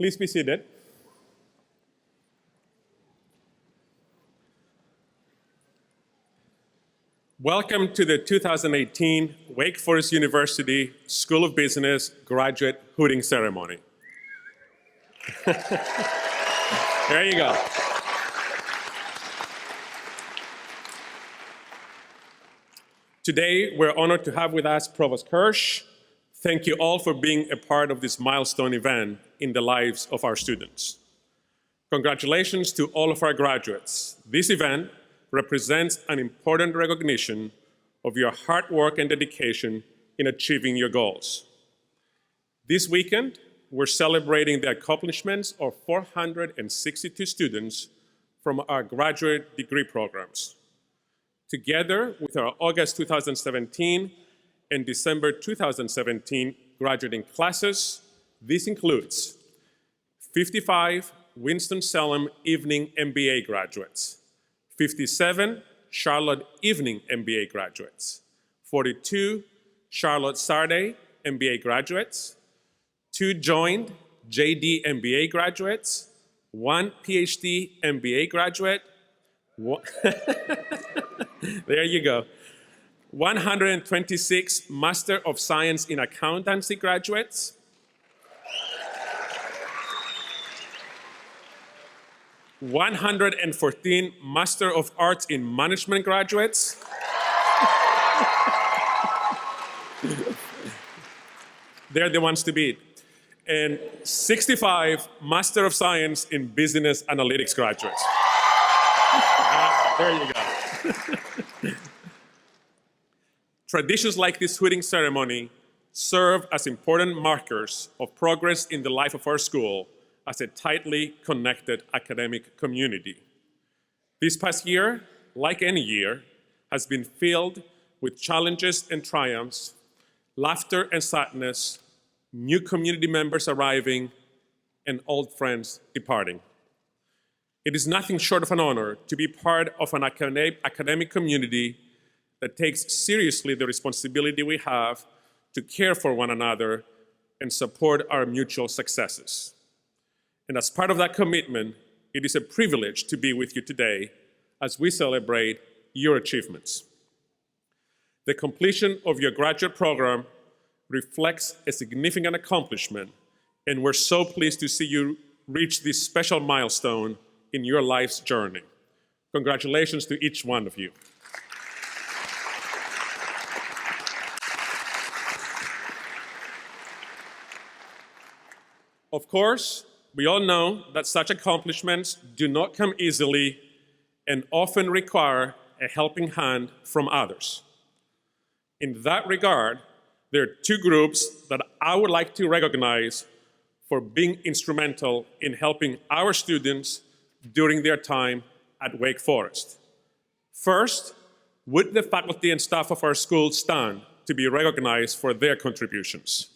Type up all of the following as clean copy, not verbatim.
Please be seated. Welcome to the 2018 Wake Forest University School of Business graduate hooting ceremony. There you go. Today, we're honored to have with us Provost Kirsch. Thank you all for being a part of this milestone event in the lives of our students. Congratulations to all of our graduates. This event represents an important recognition of your hard work and dedication in achieving your goals. This weekend, we're celebrating the accomplishments of 462 students from our graduate degree programs. Together with our August 2017 and December 2017 graduating classes, this includes 55 Winston-Salem Evening MBA graduates, 57 Charlotte Evening MBA graduates, 42 Charlotte Sarday MBA graduates, 2 joined JD MBA graduates, 1 PhD MBA graduate, there you go, 126 Master of Science in Accountancy graduates, 114 Master of Arts in Management graduates, they're the ones to beat, and 65 Master of Science in Business Analytics graduates. There you go. Traditions like this hooting ceremony serve as important markers of progress in the life of our school as a tightly connected academic community. This past year, like any year, has been filled with challenges and triumphs, laughter and sadness, new community members arriving, and old friends departing. It is nothing short of an honor to be part of an academic community that takes seriously the responsibility we have to care for one another and support our mutual successes. And as part of that commitment, it is a privilege to be with you today as we celebrate your achievements. The completion of your graduate program reflects a significant accomplishment, and we're so pleased to see you reach this special milestone in your life's journey. Congratulations to each one of you. Of course, we all know that such accomplishments do not come easily and often require a helping hand from others. In that regard, there are 2 groups that I would like to recognize for being instrumental in helping our students during their time at Wake Forest. First, would the faculty and staff of our school stand to be recognized for their contributions?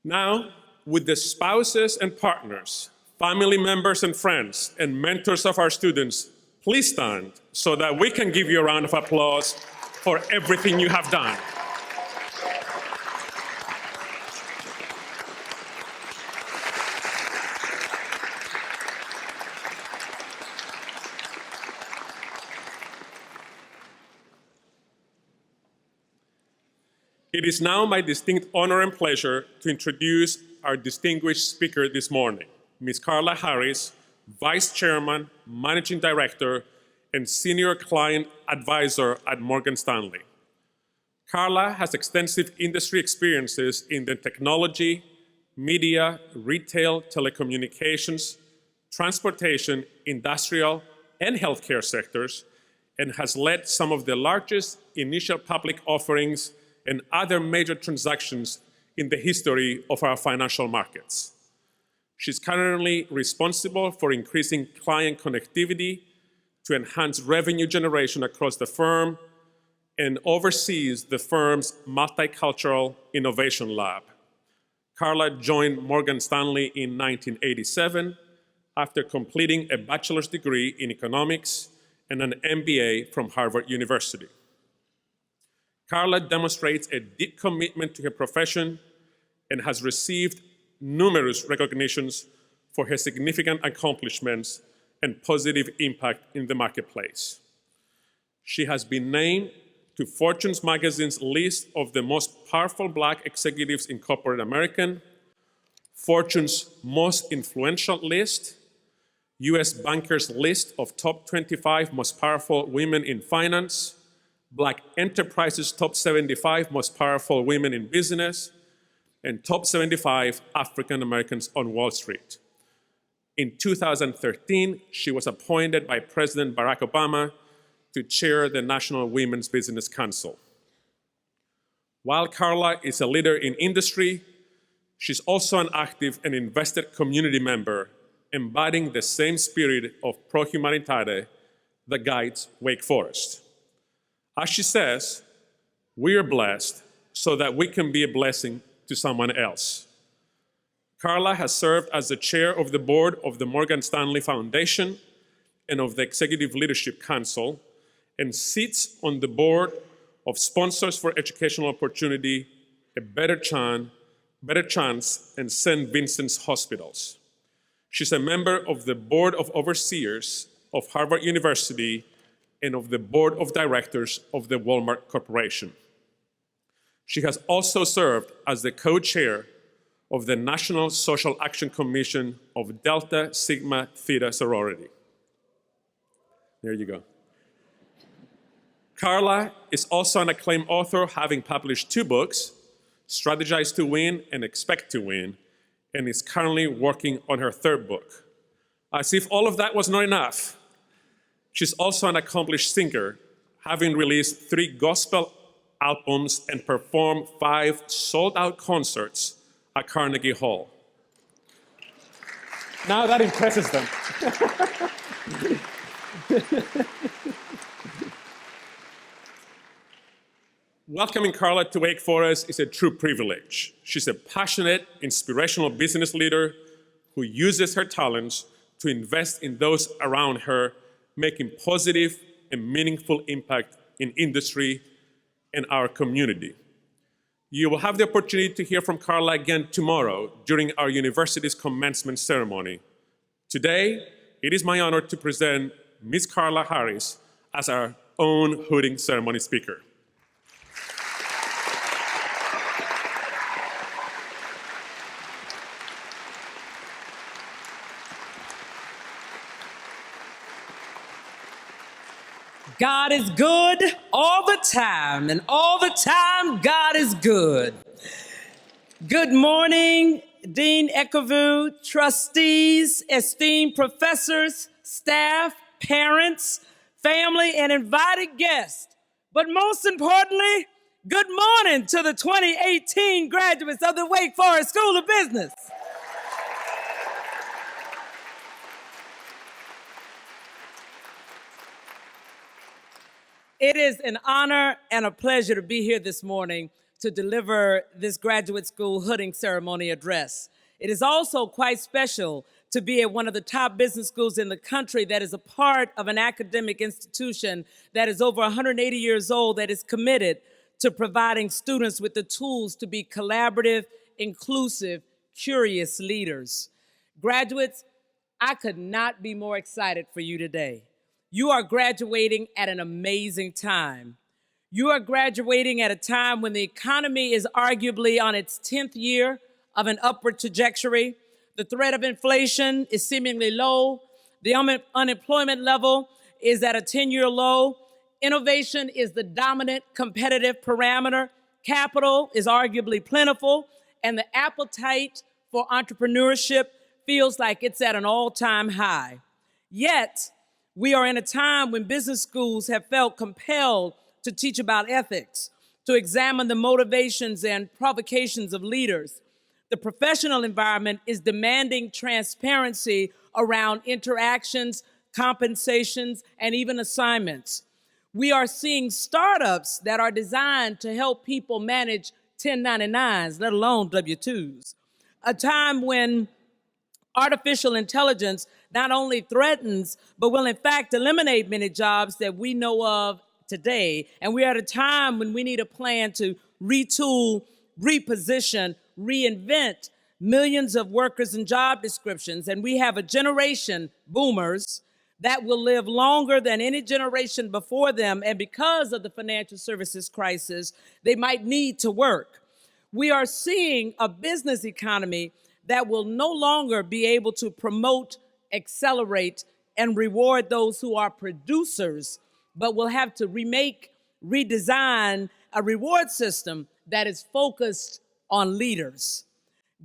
Now, would the spouses and partners, family members and friends, and mentors of our students please stand so that we can give you a round of applause for everything you have done. It is now my distinct honor and pleasure to introduce our distinguished speaker this morning, Ms. Carla Harris, Vice Chairman, Managing Director, and Senior Client Advisor at Morgan Stanley. Carla has extensive industry experiences in the technology, media, retail, telecommunications, transportation, industrial, and healthcare sectors, and has led some of the largest initial public offerings and other major transactions in the history of our financial markets. She's currently responsible for increasing client connectivity to enhance revenue generation across the firm and oversees the firm's Multicultural Innovation Lab. Carla joined Morgan Stanley in 1987 after completing a bachelor's degree in economics and an MBA from Harvard University. Carla demonstrates a deep commitment to her profession and has received numerous recognitions for her significant accomplishments and positive impact in the marketplace. She has been named to Fortune's magazine's list of the most powerful Black executives in corporate America, Fortune's most influential list, US Bankers list of top 25 most powerful women in finance, Black Enterprise's top 75 most powerful women in business, and top 75 African Americans on Wall Street. In 2013, she was appointed by President Barack Obama to chair the National Women's Business Council. While Carla is a leader in industry, she's also an active and invested community member, embodying the same spirit of pro humanitarian that guides Wake Forest. As she says, we are blessed so that we can be a blessing to someone else. Carla has served as the chair of the board of the Morgan Stanley Foundation and of the Executive Leadership Council, and sits on the board of Sponsors for Educational Opportunity, A Better Chance, and St. Vincent's Hospitals. She's a member of the Board of Overseers of Harvard University and of the Board of Directors of the Walmart Corporation. She has also served as the co-chair of the National Social Action Commission of Delta Sigma Theta Sorority. There you go. Carla is also an acclaimed author, having published 2 books, Strategize to Win and Expect to Win, and is currently working on her 3rd book. As if all of that was not enough, she's also an accomplished singer, having released 3 gospel albums and performed 5 sold-out concerts at Carnegie Hall. Now that impresses them. Welcoming Carla to Wake Forest is a true privilege. She's a passionate, inspirational business leader who uses her talents to invest in those around her, making positive and meaningful impact in industry and our community. You will have the opportunity to hear from Carla again tomorrow during our university's commencement ceremony. Today, it is my honor to present Ms. Carla Harris as our own hooding ceremony speaker. God is good all the time, and all the time, God is good. Good morning, Dean Ekevu, trustees, esteemed professors, staff, parents, family, and invited guests. But most importantly, good morning to the 2018 graduates of the Wake Forest School of Business. It is an honor and a pleasure to be here this morning to deliver this graduate school hooding ceremony address. It is also quite special to be at one of the top business schools in the country that is a part of an academic institution that is over 180 years old, that is committed to providing students with the tools to be collaborative, inclusive, curious leaders. Graduates, I could not be more excited for you today. You are graduating at an amazing time. You are graduating at a time when the economy is arguably on its 10th year of an upward trajectory. The threat of inflation is seemingly low. The unemployment level is at a 10-year low. Innovation is the dominant competitive parameter. Capital is arguably plentiful, and the appetite for entrepreneurship feels like it's at an all-time high. Yet, we are in a time when business schools have felt compelled to teach about ethics, to examine the motivations and provocations of leaders. The professional environment is demanding transparency around interactions, compensations, and even assignments. We are seeing startups that are designed to help people manage 1099s, let alone W-2s. A time when Artificial intelligence not only threatens, but will in fact eliminate many jobs that we know of today. And we're at a time when we need a plan to retool, reposition, reinvent millions of workers and job descriptions. And we have a generation, boomers, that will live longer than any generation before them. And because of the financial services crisis, they might need to work. We are seeing a business economy that will no longer be able to promote, accelerate, and reward those who are producers, but will have to remake, redesign a reward system that is focused on leaders.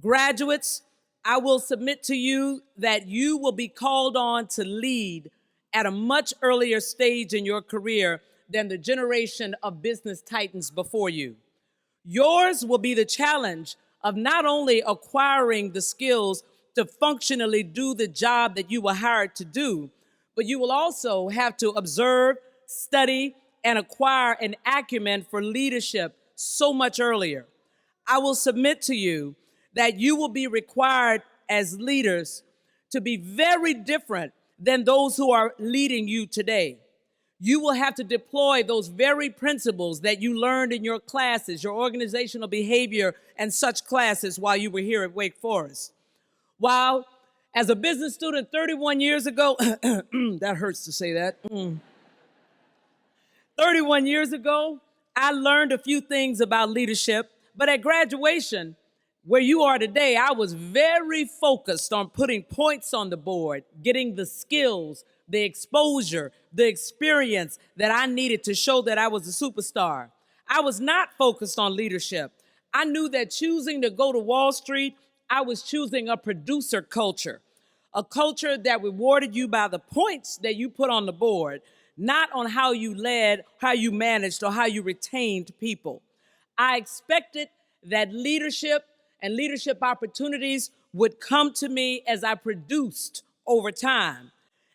Graduates, I will submit to you that you will be called on to lead at a much earlier stage in your career than the generation of business titans before you. Yours will be the challenge of not only acquiring the skills to functionally do the job that you were hired to do, but you will also have to observe, study, and acquire an acumen for leadership so much earlier. I will submit to you that you will be required as leaders to be very different than those who are leading you today. You will have to deploy those very principles that you learned in your classes, your organizational behavior and such classes while you were here at Wake Forest. While as a business student 31 years ago, that hurts to say that. 31 years ago, I learned a few things about leadership, but at graduation, where you are today, I was very focused on putting points on the board, getting the skills, the exposure, the experience that I needed to show that I was a superstar. I was not focused on leadership. I knew that choosing to go to Wall Street, I was choosing a producer culture, a culture that rewarded you by the points that you put on the board, not on how you led, how you managed, or how you retained people. I expected that leadership and leadership opportunities would come to me as I produced over time.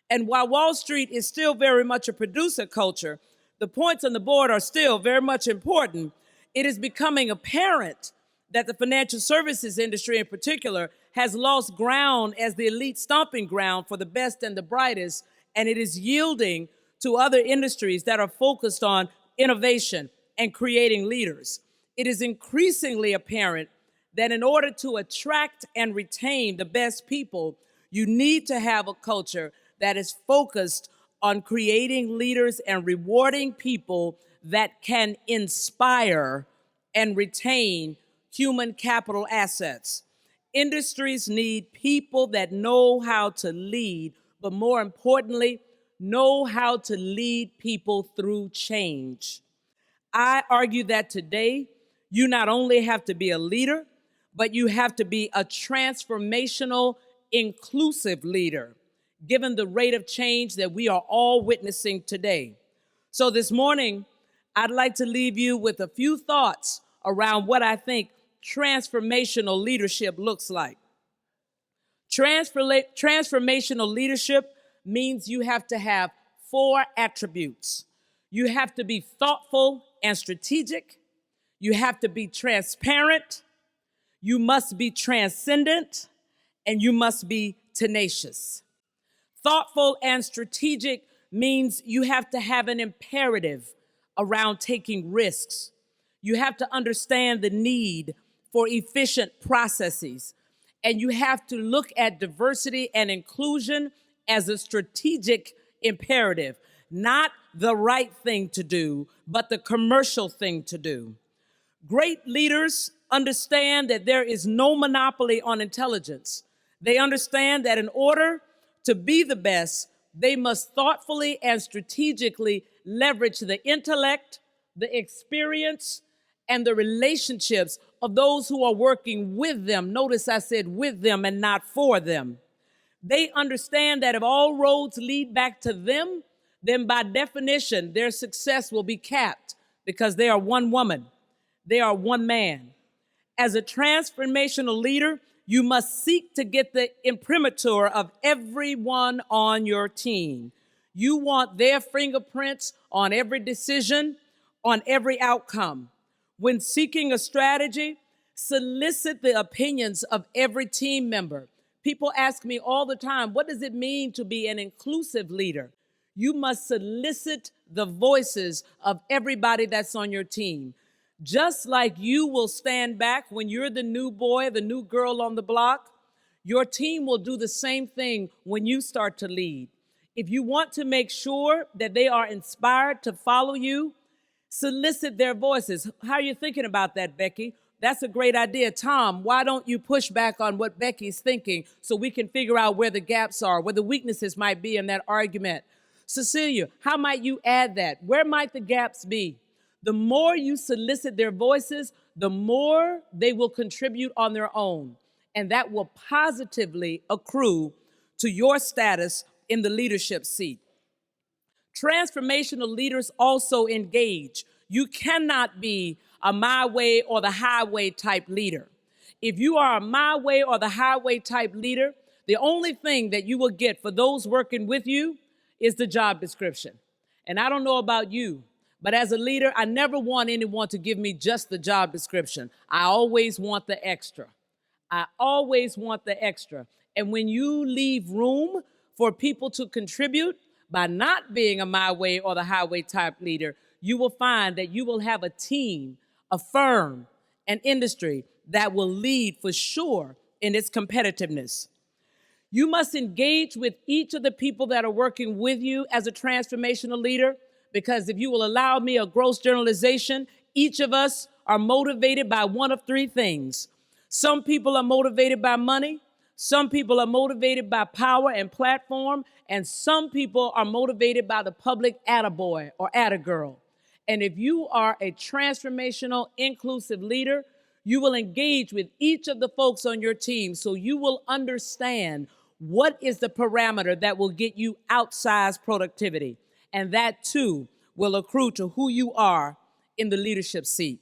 And while Wall Street is still very much a producer culture, the points on the board are still very much important. It is becoming apparent that the financial services industry in particular has lost ground as the elite stomping ground for the best and the brightest, and it is yielding to other industries that are focused on innovation and creating leaders. It is increasingly apparent that in order to attract and retain the best people, you need to have a culture that is focused on creating leaders and rewarding people that can inspire and retain human capital assets. Industries need people that know how to lead, but more importantly, know how to lead people through change. I argue that today, you not only have to be a leader, but you have to be a transformational, inclusive leader, given the rate of change that we are all witnessing today. So this morning, I'd like to leave you with a few thoughts around what I think transformational leadership looks like. Transformational leadership means you have to have 4 attributes. You have to be thoughtful and strategic. You have to be transparent. You must be transcendent, and you must be tenacious. Thoughtful and strategic means you have to have an imperative around taking risks. You have to understand the need for efficient processes, and you have to look at diversity and inclusion as a strategic imperative, not the right thing to do, but the commercial thing to do. Great leaders understand that there is no monopoly on intelligence. They understand that in order to be the best, they must thoughtfully and strategically leverage the intellect, the experience, and the relationships of those who are working with them. Notice I said with them and not for them. They understand that if all roads lead back to them, then by definition, their success will be capped because they are one woman, they are one man. As a transformational leader, you must seek to get the imprimatur of everyone on your team. You want their fingerprints on every decision, on every outcome. When seeking a strategy, solicit the opinions of every team member. People ask me all the time, what does it mean to be an inclusive leader? You must solicit the voices of everybody that's on your team. Just like you will stand back when you're the new boy, the new girl on the block, your team will do the same thing when you start to lead. If you want to make sure that they are inspired to follow you, solicit their voices. How are you thinking about that, Becky? That's a great idea. Tom, why don't you push back on what Becky's thinking so we can figure out where the gaps are, where the weaknesses might be in that argument? Cecilia, how might you add that? Where might the gaps be? The more you solicit their voices, the more they will contribute on their own. And that will positively accrue to your status in the leadership seat. Transformational leaders also engage. You cannot be a my way or the highway type leader. If you are a my way or the highway type leader, the only thing that you will get for those working with you is the job description. And I don't know about you, but as a leader, I never want anyone to give me just the job description. I always want the extra. I always want the extra. And when you leave room for people to contribute by not being a my way or the highway type leader, you will find that you will have a team, a firm, an industry that will lead for sure in its competitiveness. You must engage with each of the people that are working with you as a transformational leader, because if you will allow me a gross generalization, each of us are motivated by one of three things. Some people are motivated by money, some people are motivated by power and platform, and some people are motivated by the public attaboy or attagirl. And if you are a transformational, inclusive leader, you will engage with each of the folks on your team so you will understand what is the parameter that will get you outsized productivity. And that too will accrue to who you are in the leadership seat.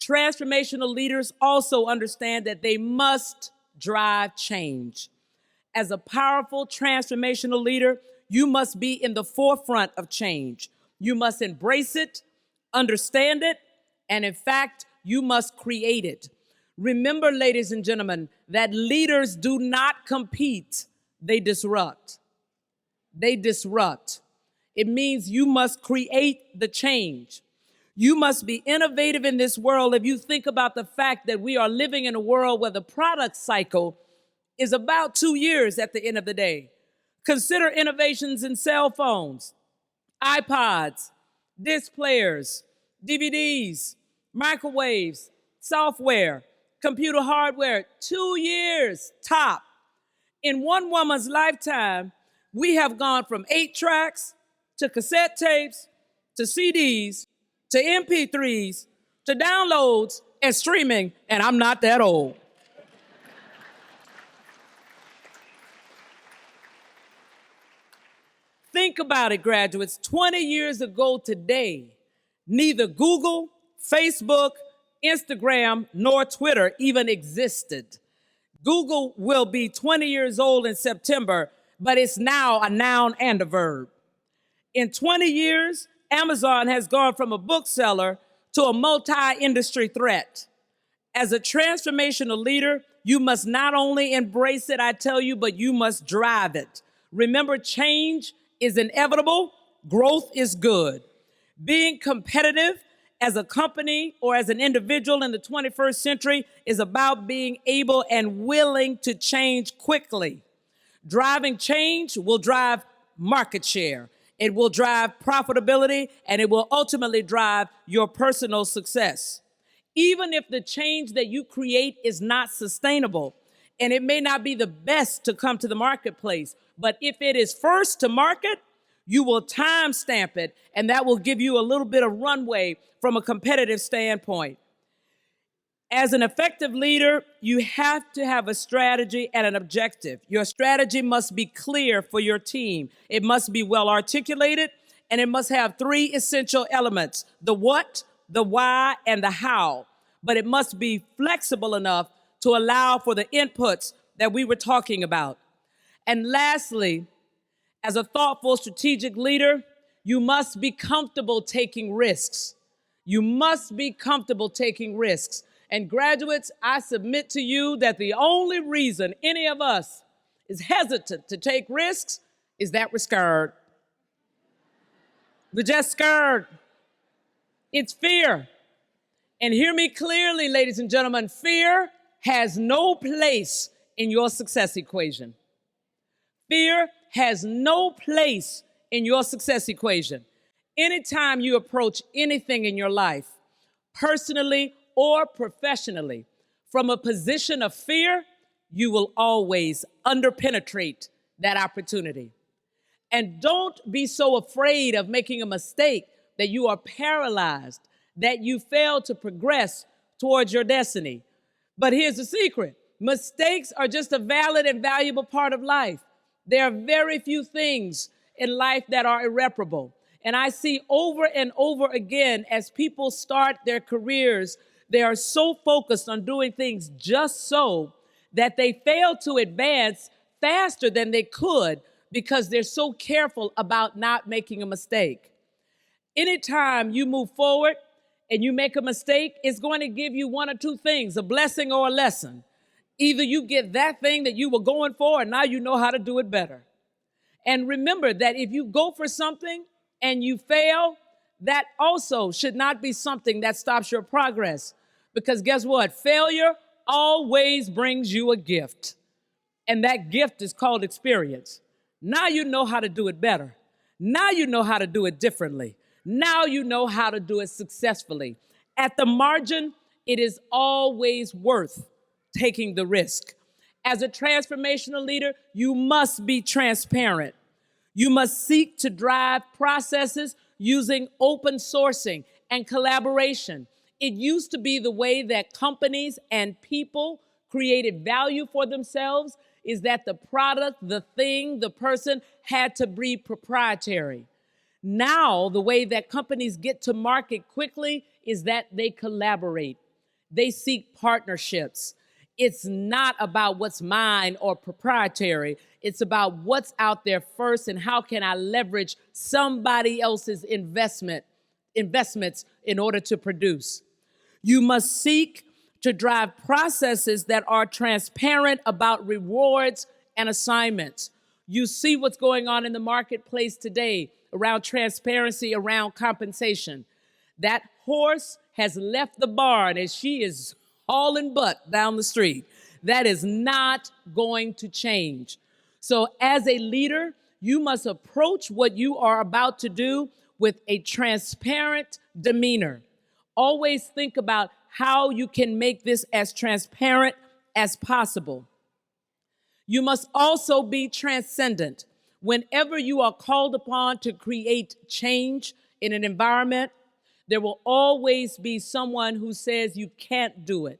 Transformational leaders also understand that they must drive change. As a powerful transformational leader, you must be in the forefront of change. You must embrace it, understand it, and in fact, you must create it. Remember, ladies and gentlemen, that leaders do not compete, they disrupt. They disrupt. It means you must create the change. You must be innovative in this world. If you think about the fact that we are living in a world where the product cycle is about 2 years at the end of the day. Consider innovations in cell phones, iPods, disc players, DVDs, microwaves, software, computer hardware, 2 years top. In one woman's lifetime, we have gone from 8 tracks to cassette tapes to CDs to MP3s to downloads and streaming, and I'm not that old. Think about it, graduates. 20 years ago today, neither Google, Facebook, Instagram, nor Twitter even existed. Google will be 20 years old in September, but it's now a noun and a verb. In 20 years, Amazon has gone from a bookseller to a multi-industry threat. As a transformational leader, you must not only embrace it, I tell you, but you must drive it. Remember, change is inevitable, growth is good. Being competitive as a company or as an individual in the 21st century is about being able and willing to change quickly. Driving change will drive market share. It will drive profitability, and it will ultimately drive your personal success. Even if the change that you create is not sustainable, and it may not be the best to come to the marketplace, but if it is first to market, you will timestamp it, and that will give you a little bit of runway from a competitive standpoint. As an effective leader, you have to have a strategy and an objective. Your strategy must be clear for your team. It must be well articulated, and it must have 3 essential elements: the what, the why, and the how. But it must be flexible enough to allow for the inputs that we were talking about. And lastly, as a thoughtful, strategic leader, you must be comfortable taking risks. You must be comfortable taking risks. And graduates, I submit to you that the only reason any of us is hesitant to take risks is that we're scared. We're just scared. It's fear. And hear me clearly, ladies and gentlemen, fear has no place in your success equation. Fear has no place in your success equation. Anytime you approach anything in your life, personally or professionally, from a position of fear, you will always underpenetrate that opportunity. And don't be so afraid of making a mistake that you are paralyzed, that you fail to progress towards your destiny. But here's the secret. Mistakes are just a valid and valuable part of life. There are very few things in life that are irreparable. And I see over and over again, as people start their careers, they are so focused on doing things just so that they fail to advance faster than they could because they're so careful about not making a mistake. Anytime you move forward and you make a mistake, it's going to give you one or two things, a blessing or a lesson. Either you get that thing that you were going for, and now you know how to do it better. And remember that if you go for something and you fail, that also should not be something that stops your progress. Because guess what? Failure always brings you a gift. And that gift is called experience. Now you know how to do it better. Now you know how to do it differently. Now you know how to do it successfully. At the margin, it is always worth taking the risk. As a transformational leader, you must be transparent. You must seek to drive processes using open sourcing and collaboration. It used to be the way that companies and people created value for themselves, is that the product, the thing, the person had to be proprietary. Now, the way that companies get to market quickly is that they collaborate. They seek partnerships. It's not about what's mine or proprietary. It's about what's out there first and how can I leverage somebody else's investments in order to produce. You must seek to drive processes that are transparent about rewards and assignments. You see what's going on in the marketplace today around transparency, around compensation. That horse has left the barn and she is hauling butt down the street. That is not going to change. So as a leader, you must approach what you are about to do with a transparent demeanor. Always think about how you can make this as transparent as possible. You must also be transcendent. Whenever you are called upon to create change in an environment, there will always be someone who says you can't do it.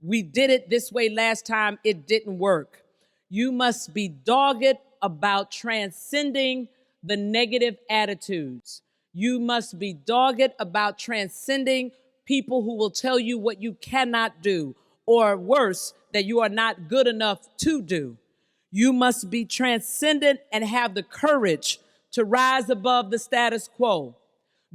We did it this way last time, it didn't work. You must be dogged about transcending the negative attitudes. You must be dogged about transcending people who will tell you what you cannot do, or worse, that you are not good enough to do. You must be transcendent and have the courage to rise above the status quo.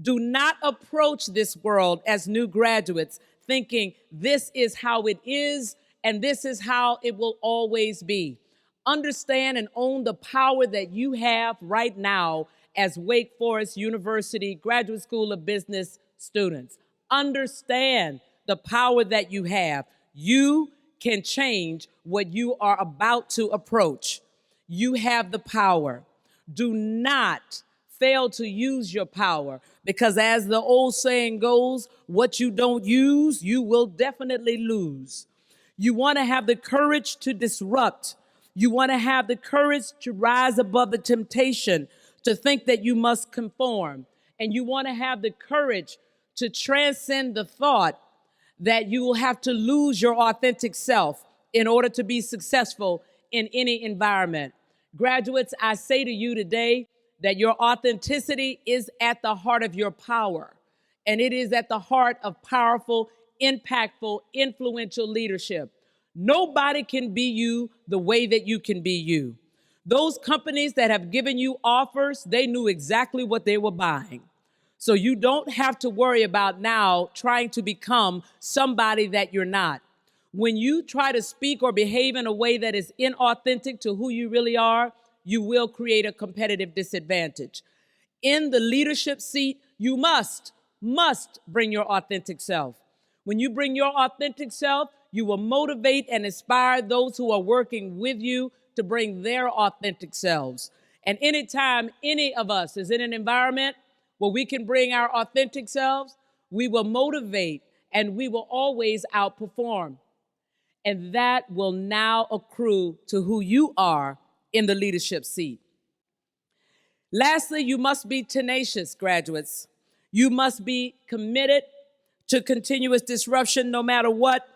Do not approach this world as new graduates thinking this is how it is and this is how it will always be. Understand and own the power that you have right now as Wake Forest University Graduate School of Business students. Understand the power that you have. You can change what you are about to approach. You have the power. Do not fail to use your power, because as the old saying goes, what you don't use, you will definitely lose. You want to have the courage to disrupt. You want to have the courage to rise above the temptation to think that you must conform. And you want to have the courage to transcend the thought that you will have to lose your authentic self in order to be successful in any environment. Graduates, I say to you today that your authenticity is at the heart of your power, and it is at the heart of powerful, impactful, influential leadership. Nobody can be you the way that you can be you. Those companies that have given you offers, they knew exactly what they were buying. So you don't have to worry about now trying to become somebody that you're not. When you try to speak or behave in a way that is inauthentic to who you really are, you will create a competitive disadvantage. In the leadership seat, you must bring your authentic self. When you bring your authentic self, you will motivate and inspire those who are working with you to bring their authentic selves. And anytime any of us is in an environment where we can bring our authentic selves, we will motivate and we will always outperform. And that will now accrue to who you are in the leadership seat. Lastly, you must be tenacious, graduates. You must be committed to continuous disruption no matter what.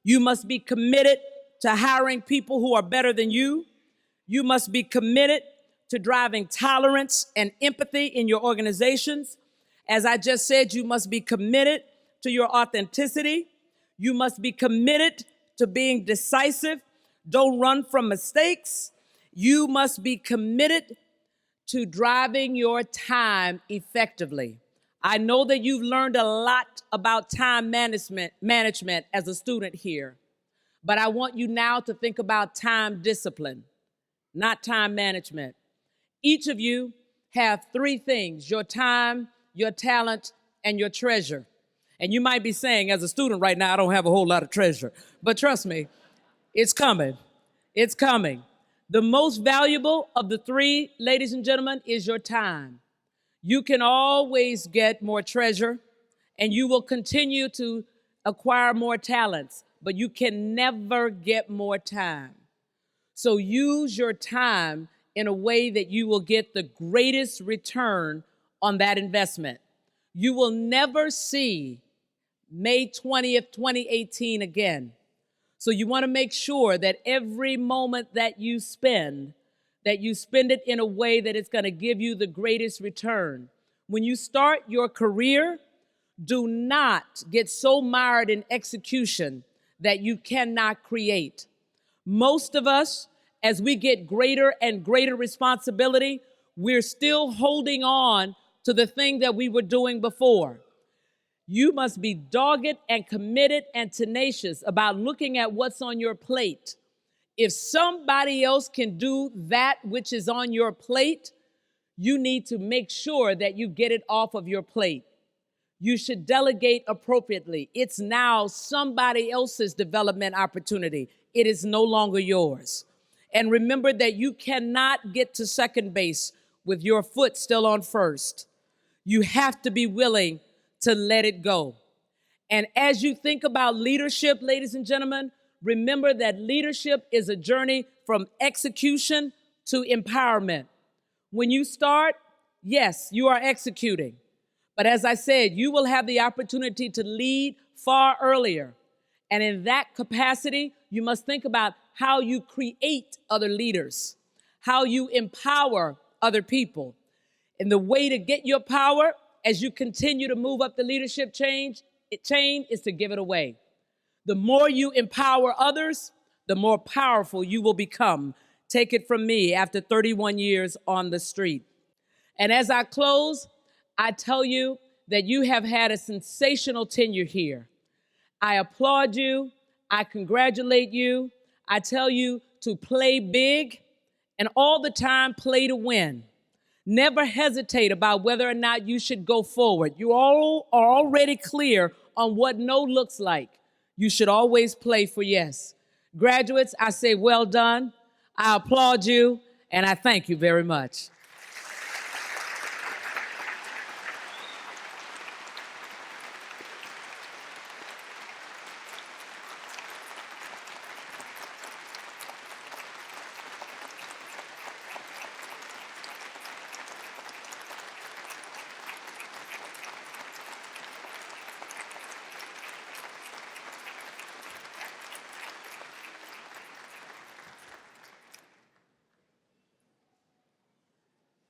You must be committed to hiring people who are better than you. You must be committed to driving tolerance and empathy in your organizations. As I just said, you must be committed to your authenticity. You must be committed to being decisive. Don't run from mistakes. You must be committed to driving your time effectively. I know that you've learned a lot about time management as a student here, but I want you now to think about time discipline, not time management. Each of you have three things: your time, your talent, and your treasure. And you might be saying, as a student right now, I don't have a whole lot of treasure, but trust me, it's coming. It's coming. The most valuable of the three, ladies and gentlemen, is your time. You can always get more treasure, and you will continue to acquire more talents, but you can never get more time. So use your time in a way that you will get the greatest return on that investment. You will never see May 20th, 2018 again. So you want to make sure that every moment that you spend it in a way that it's going to give you the greatest return. When you start your career, do not get so mired in execution that you cannot create. Most of us, as we get greater and greater responsibility, we're still holding on to the thing that we were doing before. You must be dogged and committed and tenacious about looking at what's on your plate. If somebody else can do that which is on your plate, you need to make sure that you get it off of your plate. You should delegate appropriately. It's now somebody else's development opportunity. It is no longer yours. And remember that you cannot get to second base with your foot still on first. You have to be willing to let it go. And as you think about leadership, ladies and gentlemen, remember that leadership is a journey from execution to empowerment. When you start, yes, you are executing. But as I said, you will have the opportunity to lead far earlier. And in that capacity, you must think about how you create other leaders, how you empower other people. And the way to get your power as you continue to move up the leadership chain is to give it away. The more you empower others, the more powerful you will become. Take it from me after 31 years on the street. And as I close, I tell you that you have had a sensational tenure here. I applaud you. I congratulate you. I tell you to play big and all the time play to win. Never hesitate about whether or not you should go forward. You all are already clear on what no looks like. You should always play for yes. Graduates, I say well done. I applaud you, and I thank you very much.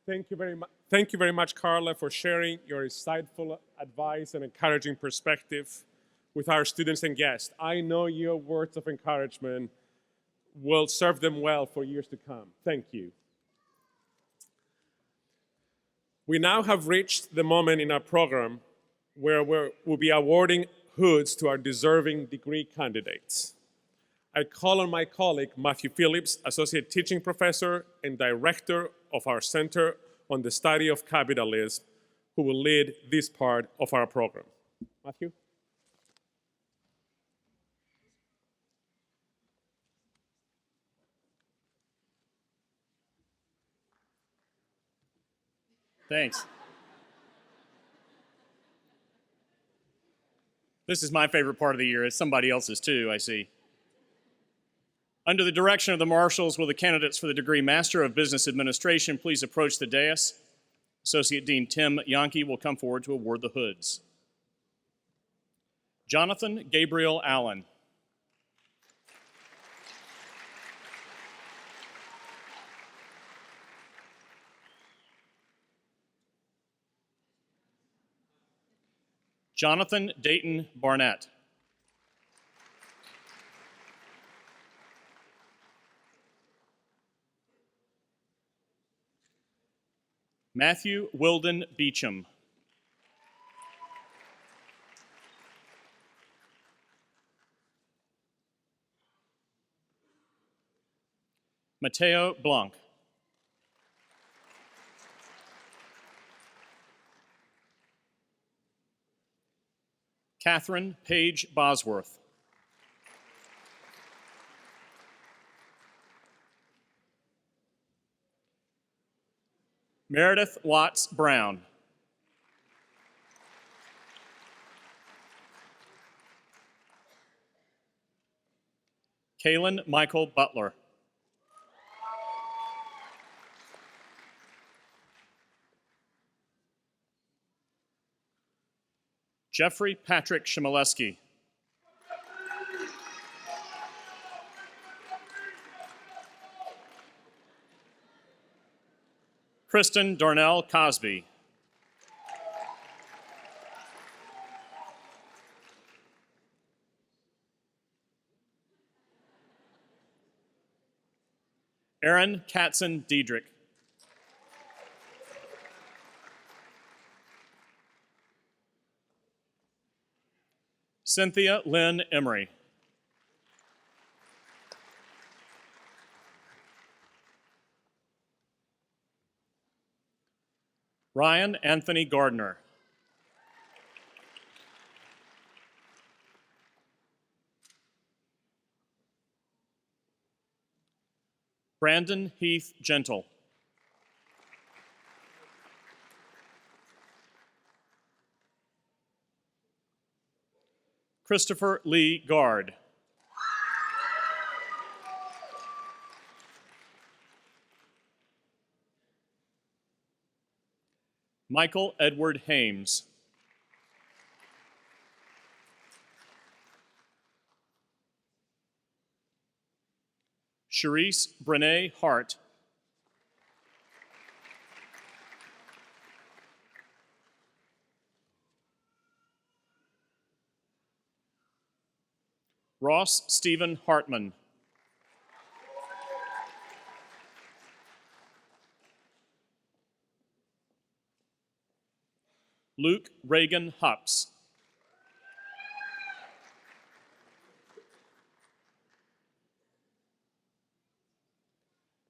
Thank you very much, Carla, for sharing your insightful advice and encouraging perspective with our students and guests. I know your words of encouragement will serve them well for years to come. Thank you. We now have reached the moment in our program where we'll be awarding hoods to our deserving degree candidates. I call on my colleague, Matthew Phillips, Associate Teaching Professor and Director of our Center on the Study of Capitalism, who will lead this part of our program. Matthew? Thanks. This is my favorite part of the year. It's somebody else's too, I see. Under the direction of the marshals, will the candidates for the degree Master of Business Administration please approach the dais? Associate Dean Tim Yonke will come forward to award the hoods. Jonathan Gabriel Allen. Jonathan Dayton Barnett. Matthew Wilden Beecham. Mateo Blanc. Catherine Page Bosworth. Meredith Watts Brown. Kalen Michael Butler. Jeffrey Patrick Shimoleski. Kristen Darnell Cosby. Aaron Katzen Diedrich. Cynthia Lynn Emery. Ryan Anthony Gardner. Brandon Heath Gentle. Christopher Lee Gard. Michael Edward Hames. Charisse Brene Hart. Ross Stephen Hartman. Luke Reagan Hups.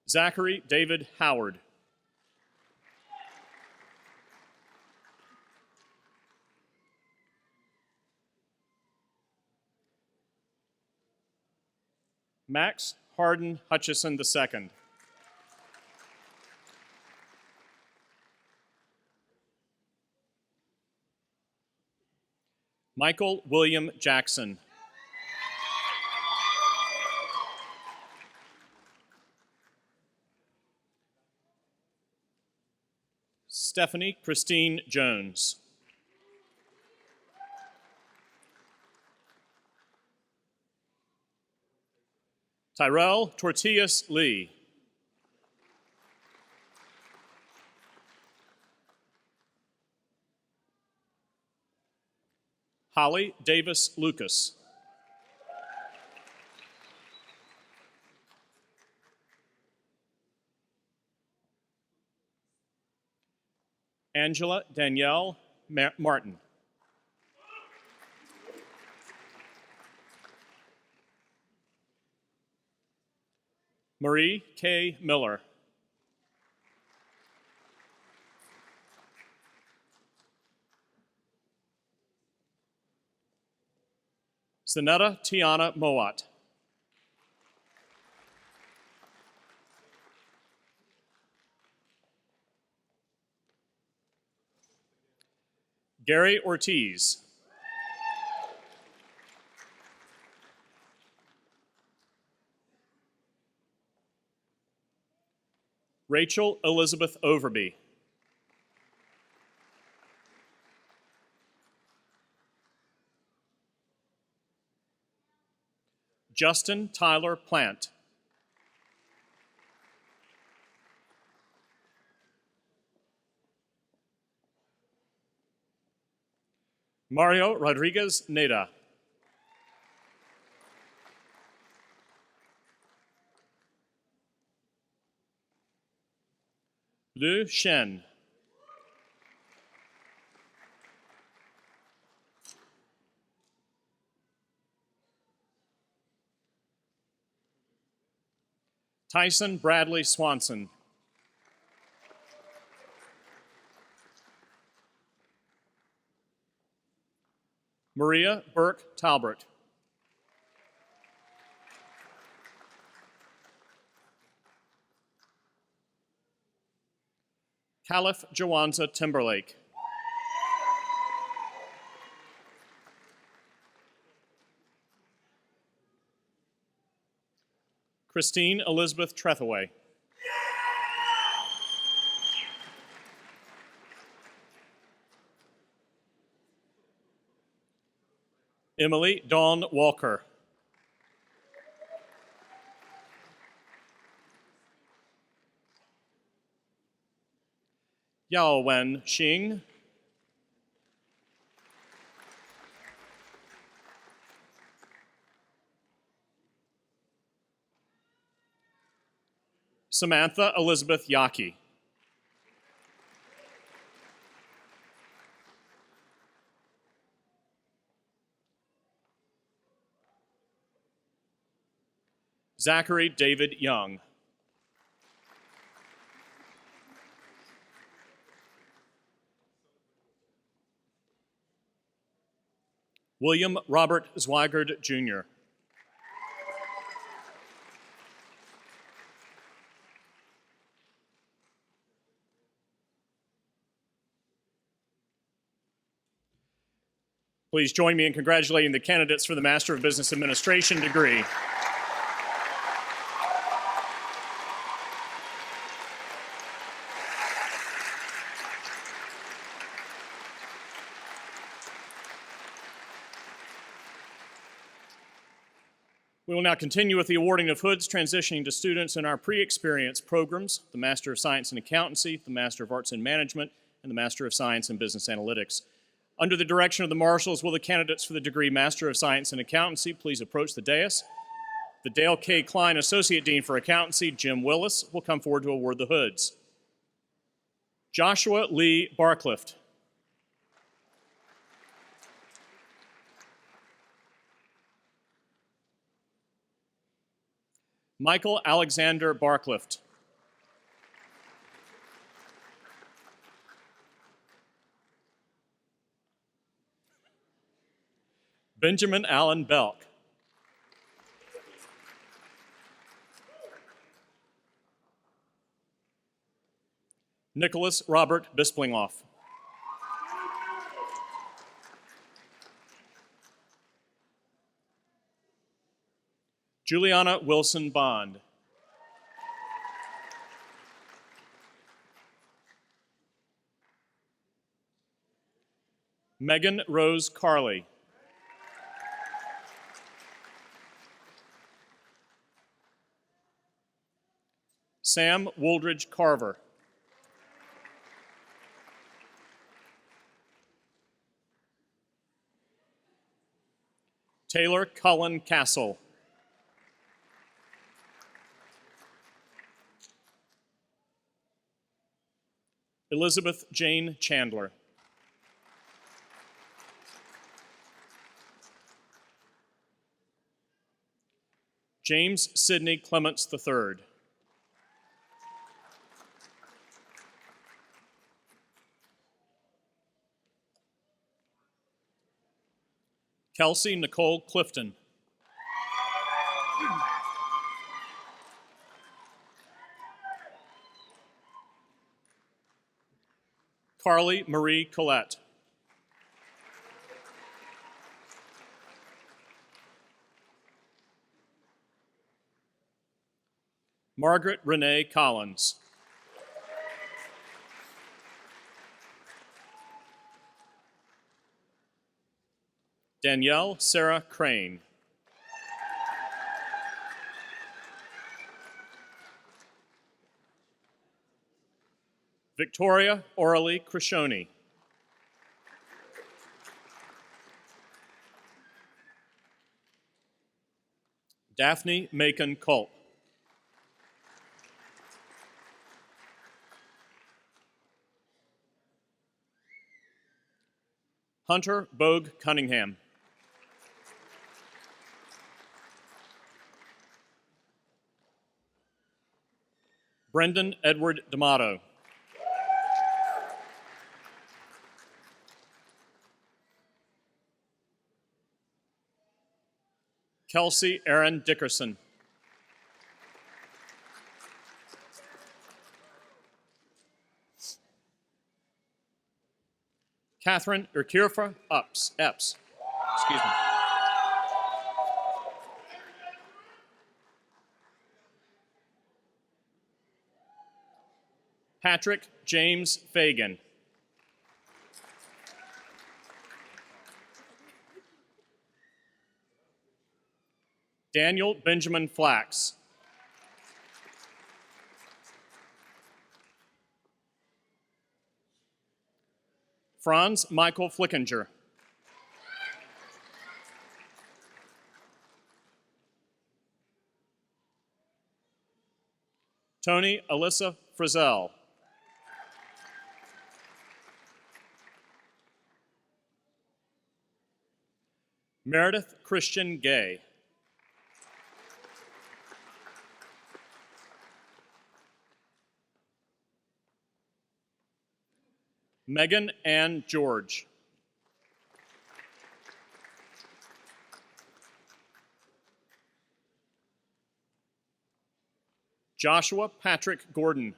Zachary David Howard. Max Harden Hutchison II. Michael William Jackson. Stephanie Christine Jones. Tyrell Tortillas Lee. Holly Davis Lucas. Angela Danielle Martin. Marie K. Miller. Zanetta Tiana Mowat. Gary Ortiz. Rachel Elizabeth Overby. Justin Tyler Plant. Mario Rodriguez Neda. Lu Shen. Tyson Bradley Swanson. Maria Burke Talbert. Caliph Jawanza Timberlake. Christine Elizabeth Trethaway. Emily Dawn Walker. Yao Wen Xing. Samantha Elizabeth Yaki. Zachary David Young. William Robert Zweigard, Jr. Please join me in congratulating the candidates for the Master of Business Administration degree. We will now continue with the awarding of hoods, transitioning to students in our pre-experience programs, the Master of Science in Accountancy, the Master of Arts in Management, and the Master of Science in Business Analytics. Under the direction of the marshals, will the candidates for the degree Master of Science in Accountancy please approach the dais? The Dale K. Klein Associate Dean for Accountancy, Jim Willis, will come forward to award the hoods. Joshua Lee Barclift. Michael Alexander Barclift. Benjamin Allen Belk. Nicholas Robert Bisplinghoff. Juliana Wilson Bond. Megan Rose Carley. Sam Wooldridge Carver. Taylor Cullen Castle. Elizabeth Jane Chandler. James Sidney Clements III. Kelsey Nicole Clifton. Carly Marie Collette. Margaret Renee Collins. Danielle Sarah Crane. Victoria Orally Krishoni. Daphne Macon Culp. Hunter Bogue Cunningham. Brendan Edward D'Amato. Kelsey Aaron Dickerson. Catherine Urkirfa Epps. Excuse me. Patrick James Fagan. Daniel Benjamin Flax. Franz Michael Flickinger. Tony Alyssa Frizzell. Meredith Christian Gay. Megan Ann George. Joshua Patrick Gordon.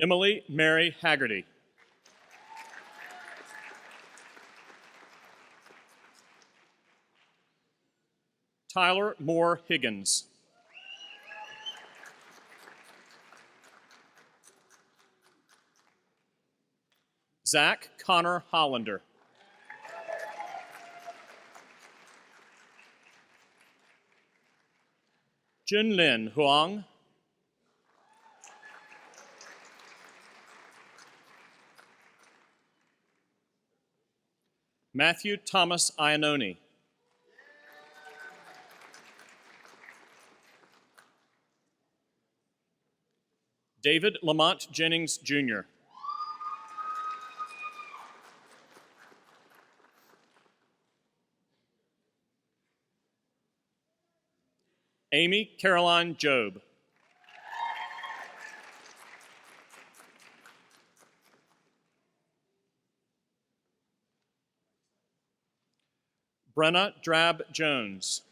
Emily Mary Haggerty. Tyler Moore Higgins. Zach Connor Hollander. Junlin Huang. Matthew Thomas Iannone. David Lamont Jennings, Jr. Amy Caroline Job. Brenna Drab Jones.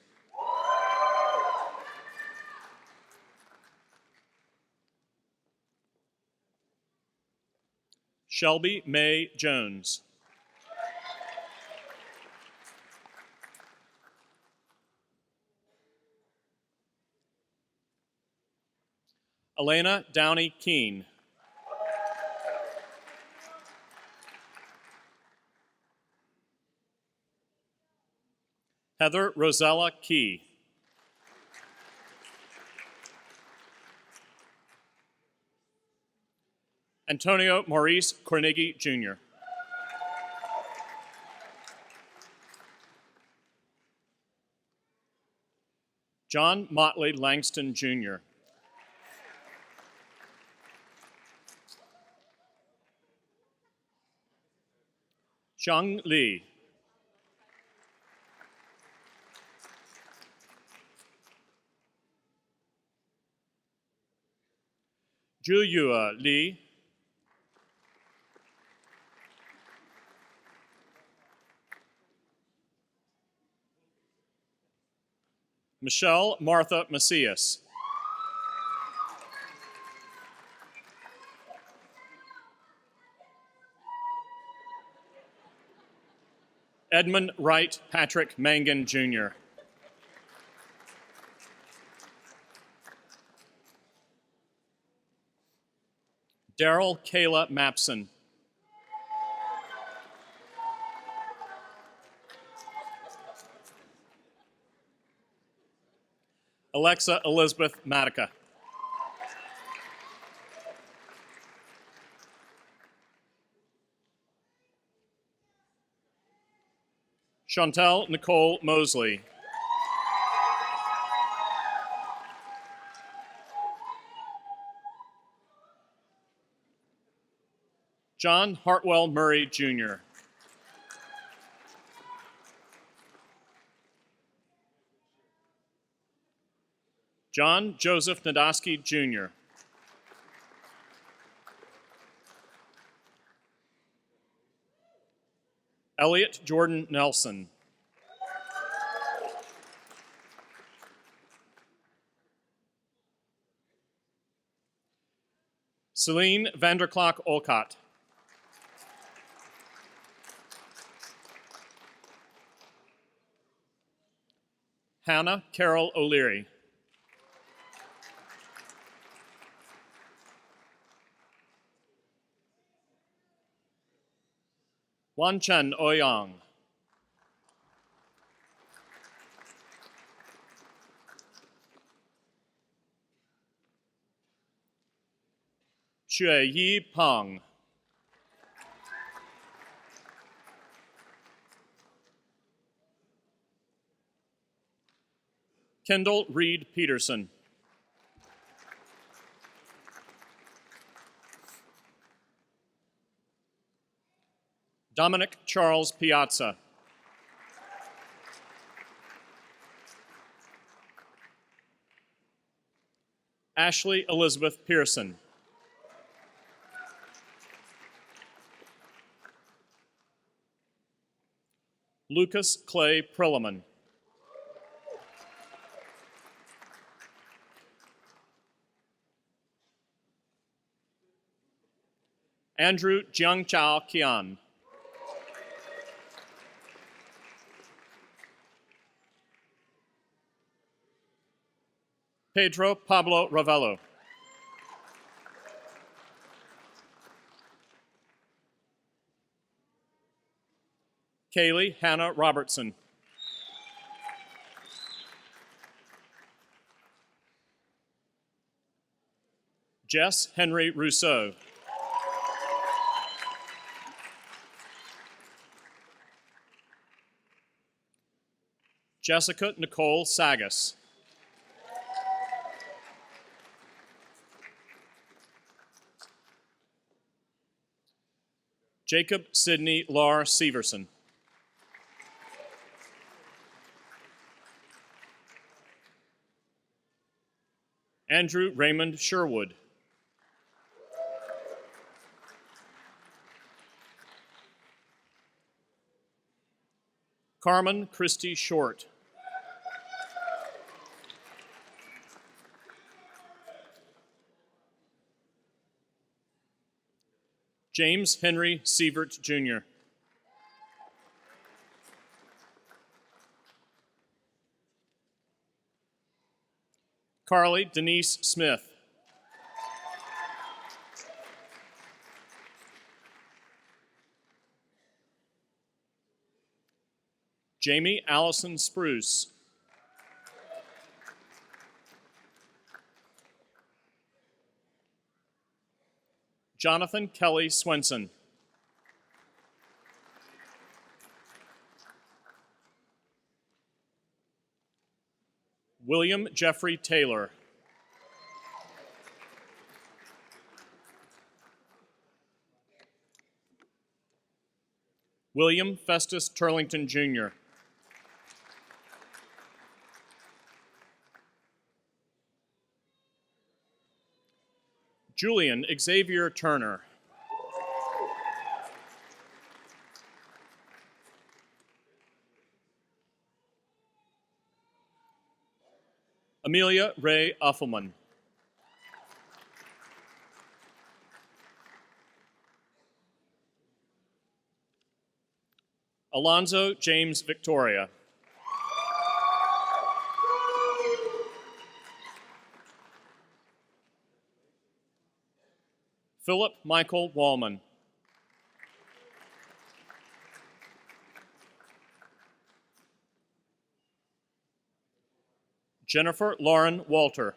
Shelby May Jones. Elena Downey Keene. Heather Rosella Key. Antonio Maurice Cornigi, Jr. John Motley Langston, Jr. Xiang Li. Zhuyue Li. Michelle Martha Macias. Edmund Wright Patrick Mangan, Jr. Daryl Kayla Mapson. Alexa Elizabeth Matica. Chantel Nicole Mosley. John Hartwell Murray, Jr. John Joseph Nadosky, Jr. Elliot Jordan Nelson. Celine Vanderklok Olcott. Hannah Carol O'Leary. Wan Chen Ouyang. Xue Yi Peng. Kendall Reed Peterson. Dominic Charles Piazza. Ashley Elizabeth Pearson. Lucas Clay Prilleman. Andrew Jiangchao Qian. Pedro Pablo Ravello. Kaylee Hannah Robertson. Jess Henry Rousseau. Jessica Nicole Sagas. Jacob Sidney Lar Severson. Andrew Raymond Sherwood. Carmen Christie Short. James Henry Sievert, Jr. Carly Denise Smith. Jamie Allison Spruce. Jonathan Kelly Swenson. William Jeffrey Taylor. William Festus Turlington, Jr. Julian Xavier Turner. Amelia Ray Uffelman. Alonzo James Victoria. Philip Michael Wallman. Jennifer Lauren Walter.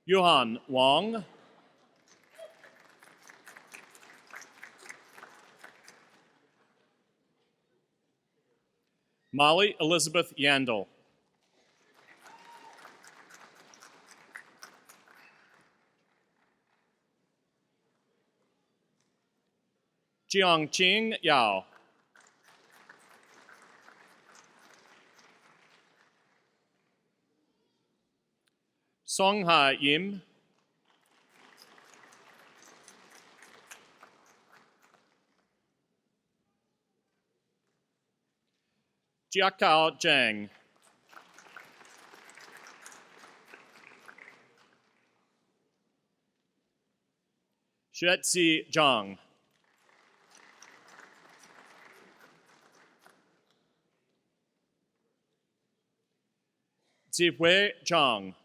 Yuhan Wong. Molly Elizabeth Yandel. Jiangqing Yao. Songha Yim. Jiakao Zhang. Xuetzi Zhang. Zihui Zhang.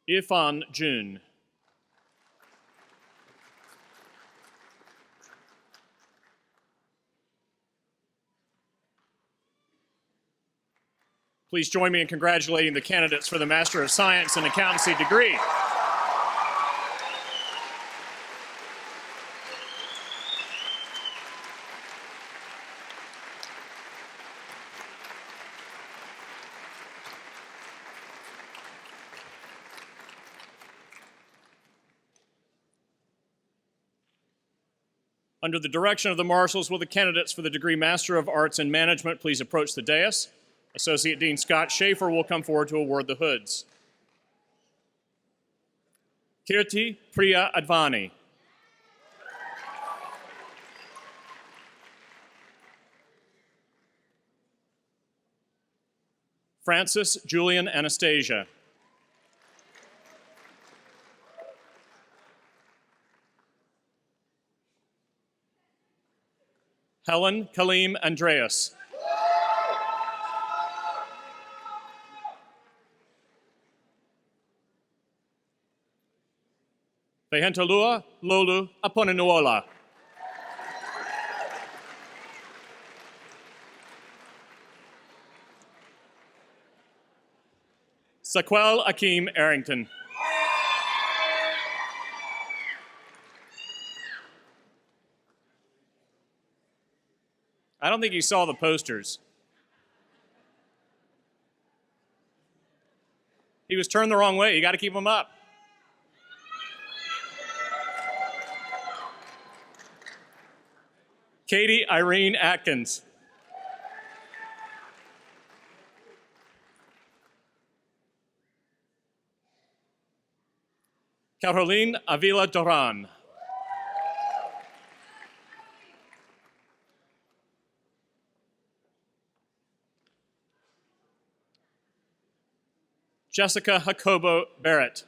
Ifan Jun. Please join me in congratulating the candidates for the Master of Science in Accountancy degree. Under the direction of the marshals, will the candidates for the degree Master of Arts in Management please approach the dais? Associate Dean Scott Schaefer will come forward to award the hoods. Kirti Priya Advani. Francis Julian Anastasia. Helen Kaleem Andreas. Vehentalua Lolu Aponinuola. Saquel Akeem Arrington. I don't think you saw the posters. He was turned the wrong way. You got to keep him up. Katie Irene Atkins. Caroline Avila Duran. Jessica Jacobo Barrett.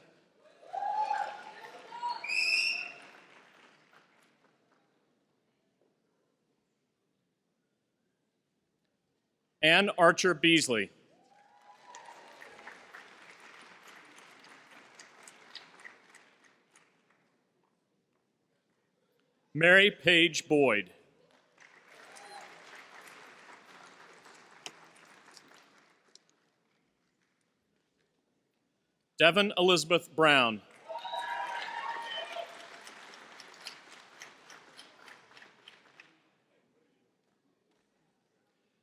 Ann Archer Beasley. Mary Page Boyd. Devon Elizabeth Brown.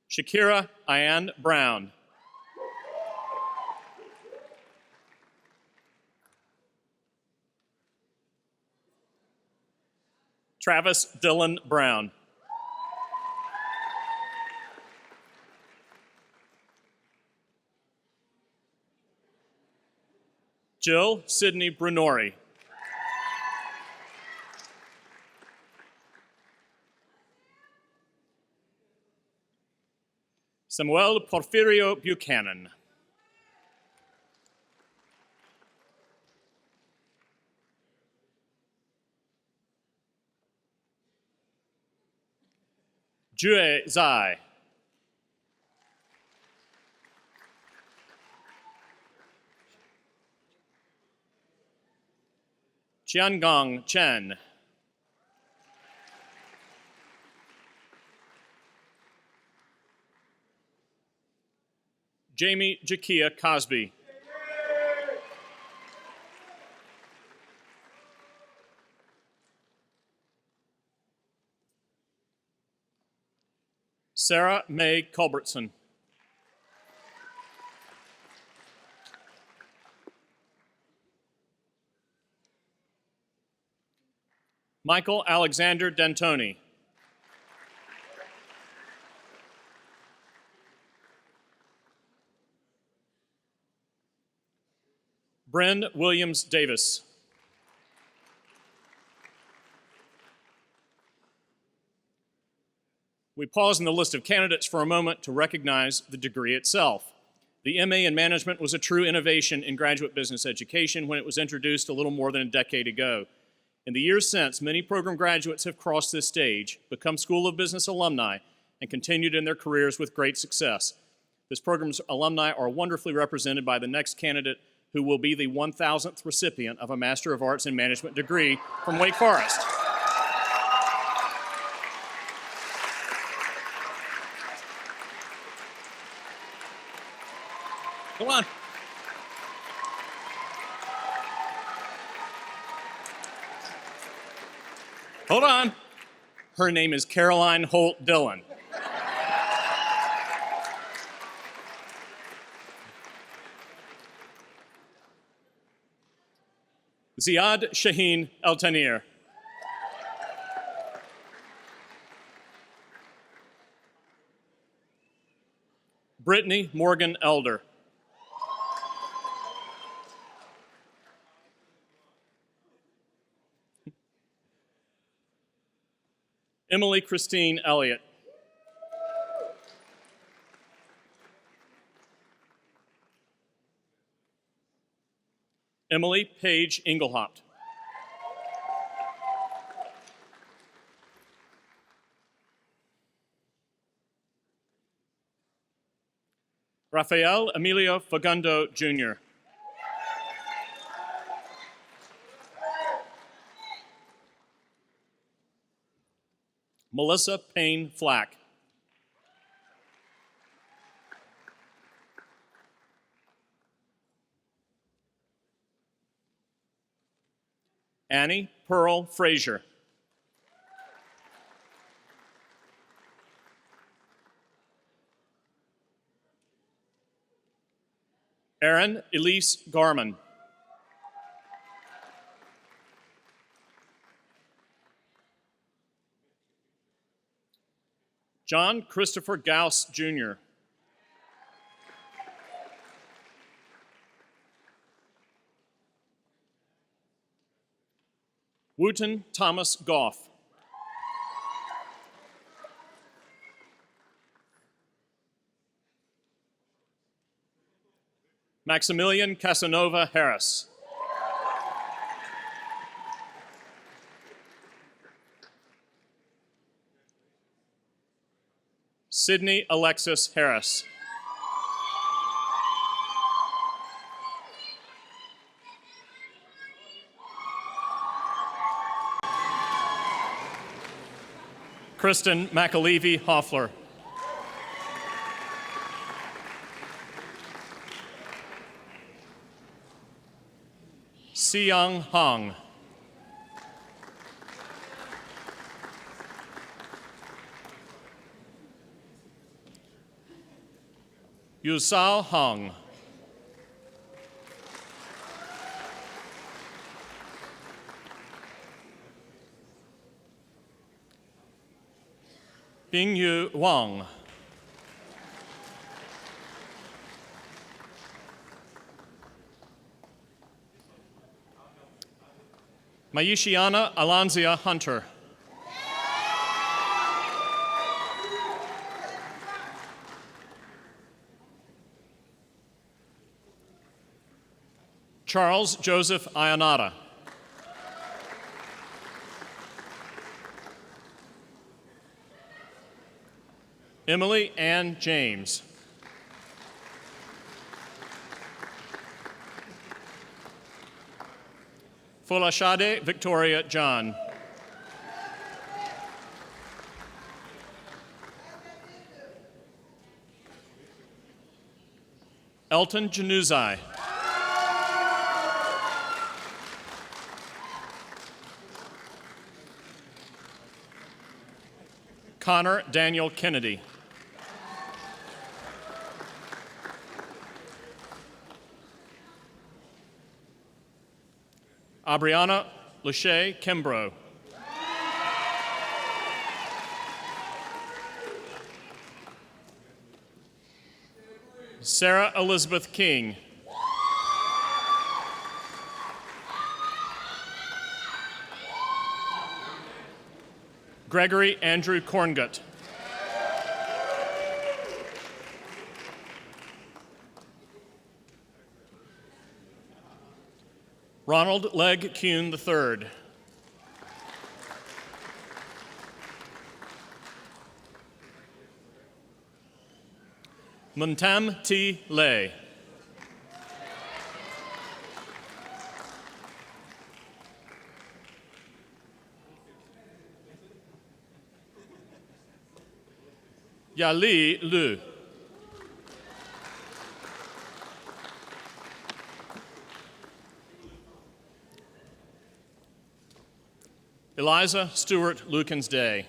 Shakira Ian Brown. Travis Dylan Brown. Jill Sydney Brunori. Samuel Porfirio Buchanan. Jue Zai. Qiangong Chen. Jamie Jakia Cosby. Sarah Mae Culbertson. Michael Alexander D'Antoni. Bryn Williams Davis. We pause in the list of candidates for a moment to recognize the degree itself. The MA in Management was a true innovation in graduate business education when it was introduced a little more than a decade ago. In the years since, many program graduates have crossed this stage, become School of Business alumni, and continued in their careers with great success. This program's alumni are wonderfully represented by the next candidate, who will be the 1,000th recipient of a Master of Arts in Management degree from Wake Forest. Hold on. Hold on. Her name is Caroline Holt Dillon. Ziad Shaheen El-Tanir. Brittany Morgan Elder. Emily Christine Elliott. Emily Paige Engelhaupt. Rafael Emilio Fagundo, Jr. Melissa Payne Flack. Annie Pearl Frazier. Erin Elise Garman. John Christopher Gauss, Jr. Wooten Thomas Goff. Maximilian Casanova Harris. Sydney Alexis Harris. Kristen McAlevey Hoffler. Siyoung Hong. Yusao Hong. Bingyu Wang. Mayishiana Alonzia Hunter. Charles Joseph Ionata. Emily Ann James. Folashade Victoria John. Elton Januzai. Connor Daniel Kennedy. Abriana Lachey Kimbrough. Sarah Elizabeth King. Gregory Andrew Corngut. Ronald Legg Kuhn III. Muntam T. Lay. Yali Lu. Eliza Stewart Lukens Day.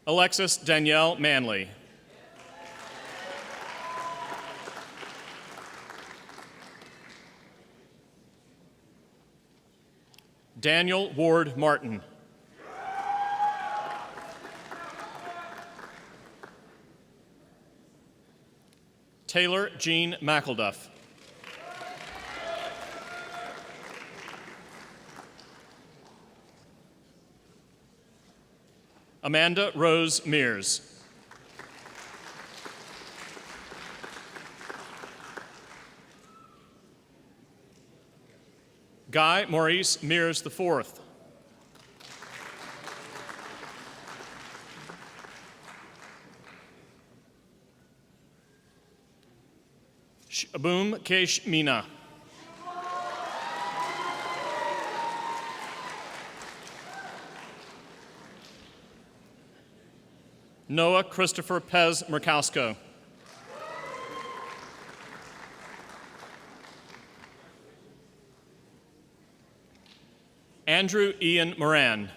Alexis Danielle Manley. Daniel Ward Martin. Taylor Jean McElduff. Amanda Rose Mears. Guy Maurice Mears IV. Shabum Kesh Mina. Noah Christopher Pez Murkowsko. Andrew Ian Moran.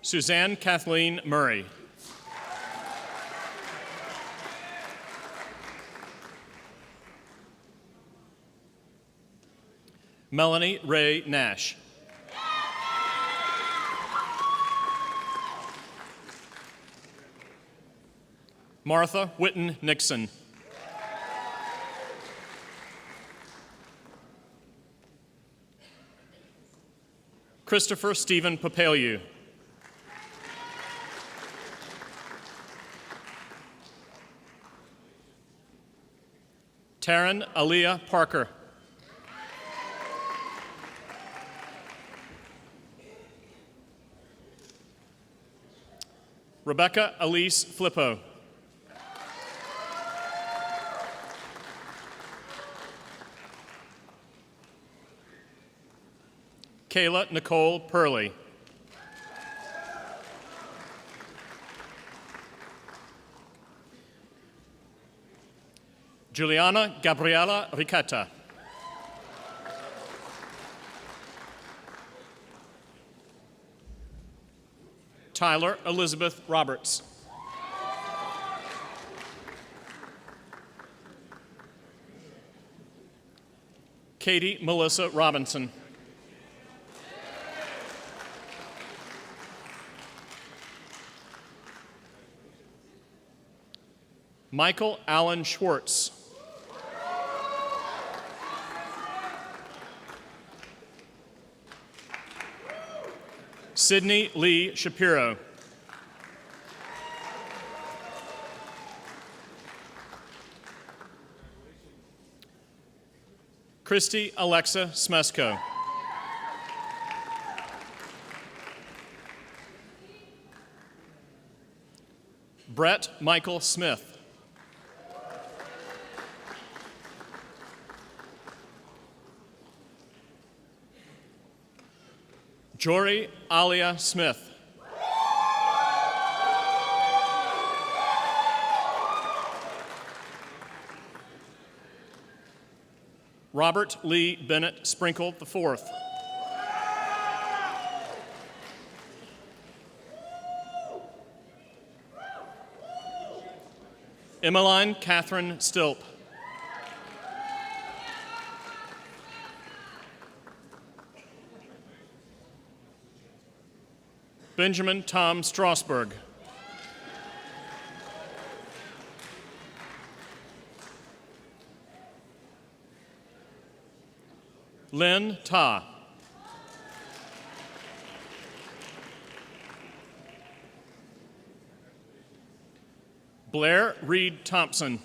Suzanne Kathleen Murray. Melanie Ray Nash. Martha Witten Nixon. Christopher Stephen Papaliu. Taryn Aaliyah Parker. Rebecca Elise Flippo. Kayla Nicole Purley. Juliana Gabriela Riqueta. Tyler Elizabeth Roberts. Katie Melissa Robinson. Michael Allen Schwartz. Sydney Lee Shapiro. Christy Alexa Smesko. Brett Michael Smith. Jory Alia Smith. Robert Lee Bennett Sprinkle IV. Emmeline Catherine Stilp. Benjamin Tom Strasberg. Lynn Ta. Blair Reed Thompson.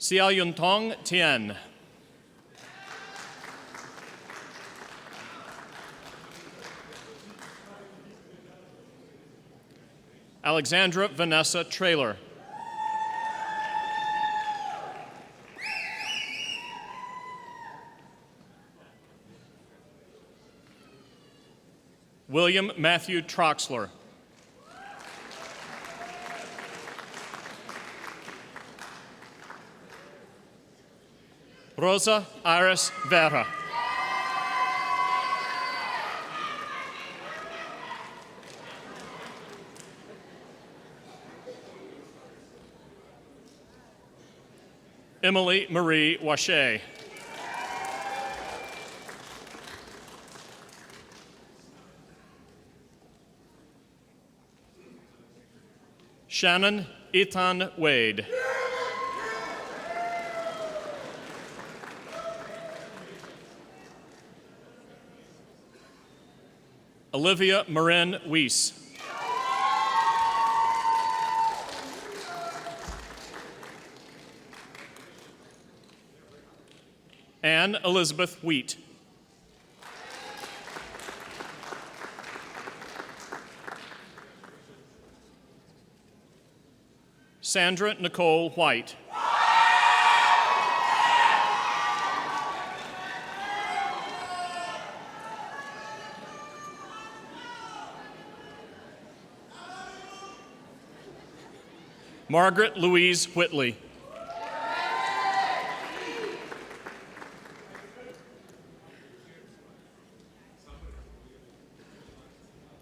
Xiao Yuntong Tien. Alexandra Vanessa Traylor. William Matthew Troxler. Rosa Iris Vera. Emily Marie Wache. Shannon Ethan Wade. Olivia Marin Weiss. Anne Elizabeth Wheat. Sandra Nicole White. Margaret Louise Whitley.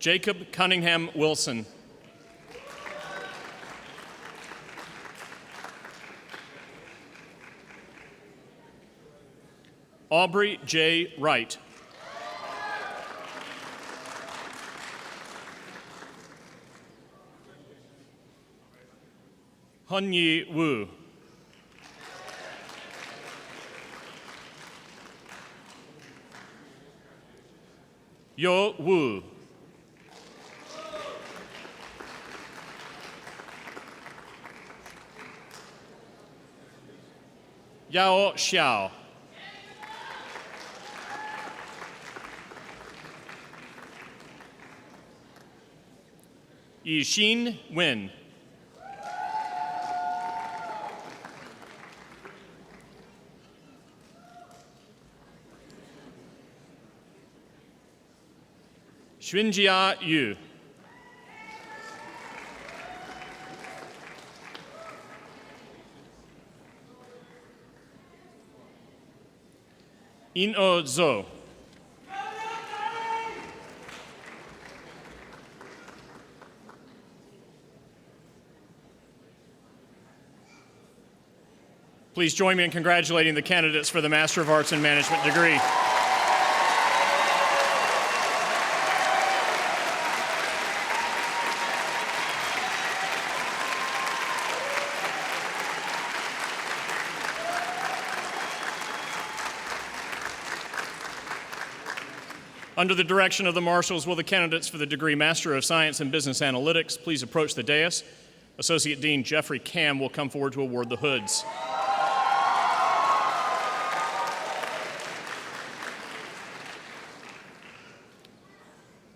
Jacob Cunningham Wilson. Aubrey J. Wright. Hunyi Wu. Yo Wu. Yao Xiao. Yixin Wen. Xunjia Yu. In-O Zhou. Please join me in congratulating the candidates for the Master of Arts in Management degree. Under the direction of the marshals, will the candidates for the degree Master of Science in Business Analytics please approach the dais? Associate Dean Jeffrey Kam will come forward to award the hoods.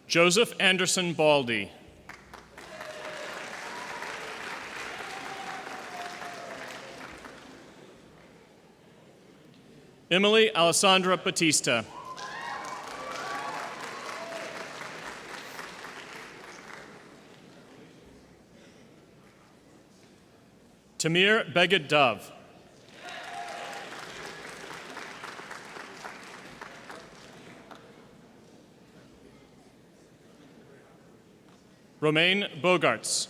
Joseph Anderson Baldy. Emily Alessandra Batista. Tamir Beged Dove. Romaine Bogarts.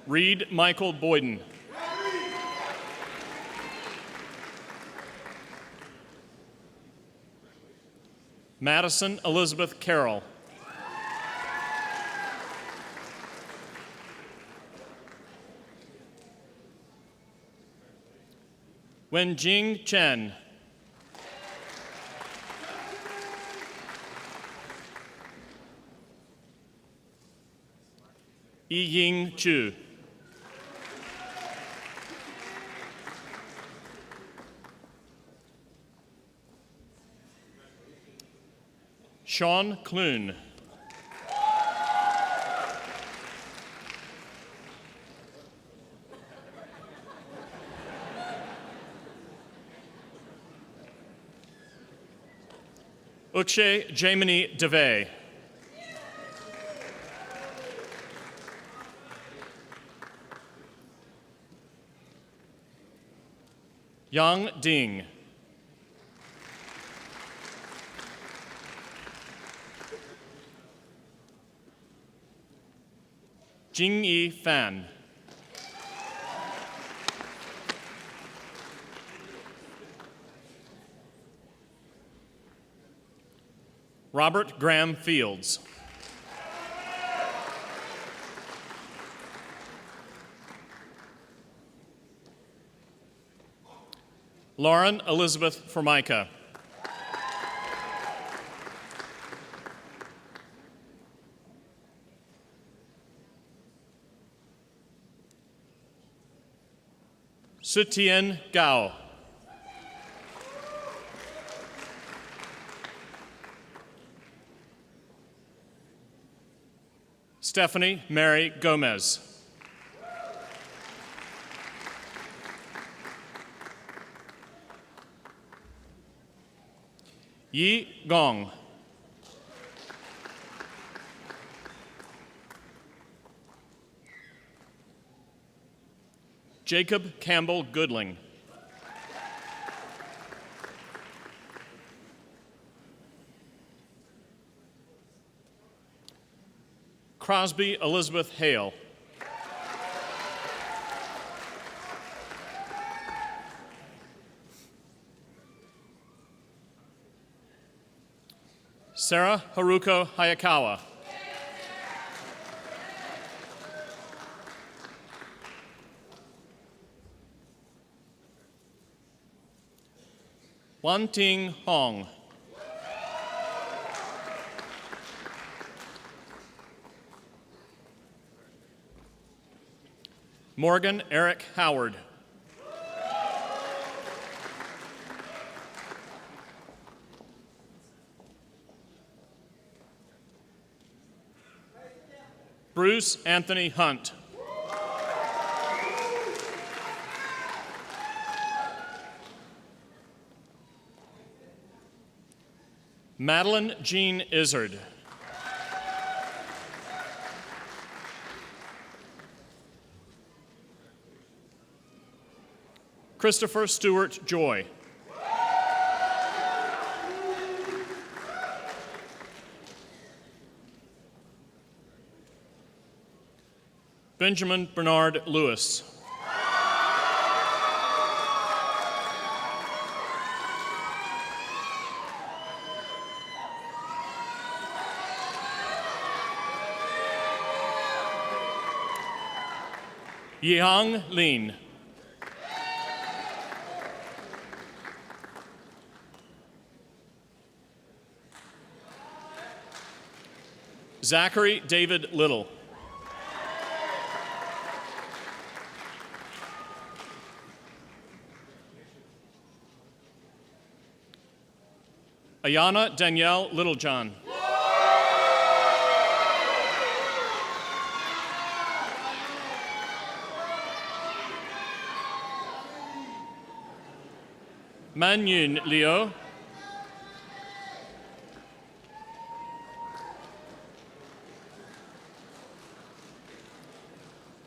Reed Michael Boyden. Madison Elizabeth Carroll. Wenjing Chen. Yiying Chu. Sean Clune. Uche Jamini DeVay. Yang Ding. Jingyi Fan. Robert Graham Fields. Lauren Elizabeth Formica. Sutien Gao. Stephanie Mary Gomez. Yi Gong. Jacob Campbell Goodling. Crosby Elizabeth Hale. Sarah Haruko Hayakawa. Wan Ting Hong. Morgan Eric Howard. Bruce Anthony Hunt. Madeline Jean Izzard. Christopher Stewart Joy. Benjamin Bernard Lewis. Yang Lin. Zachary David Little. Ayana Danielle Littlejohn. Manyun Leo.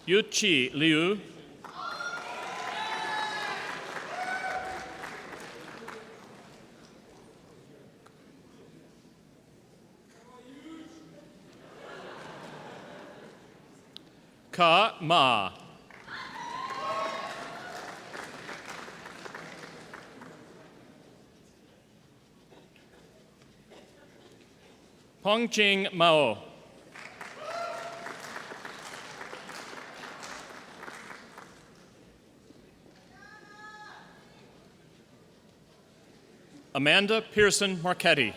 Yuchi Liu. Ka Ma. Pongqing Mao. Amanda Pearson Marchetti.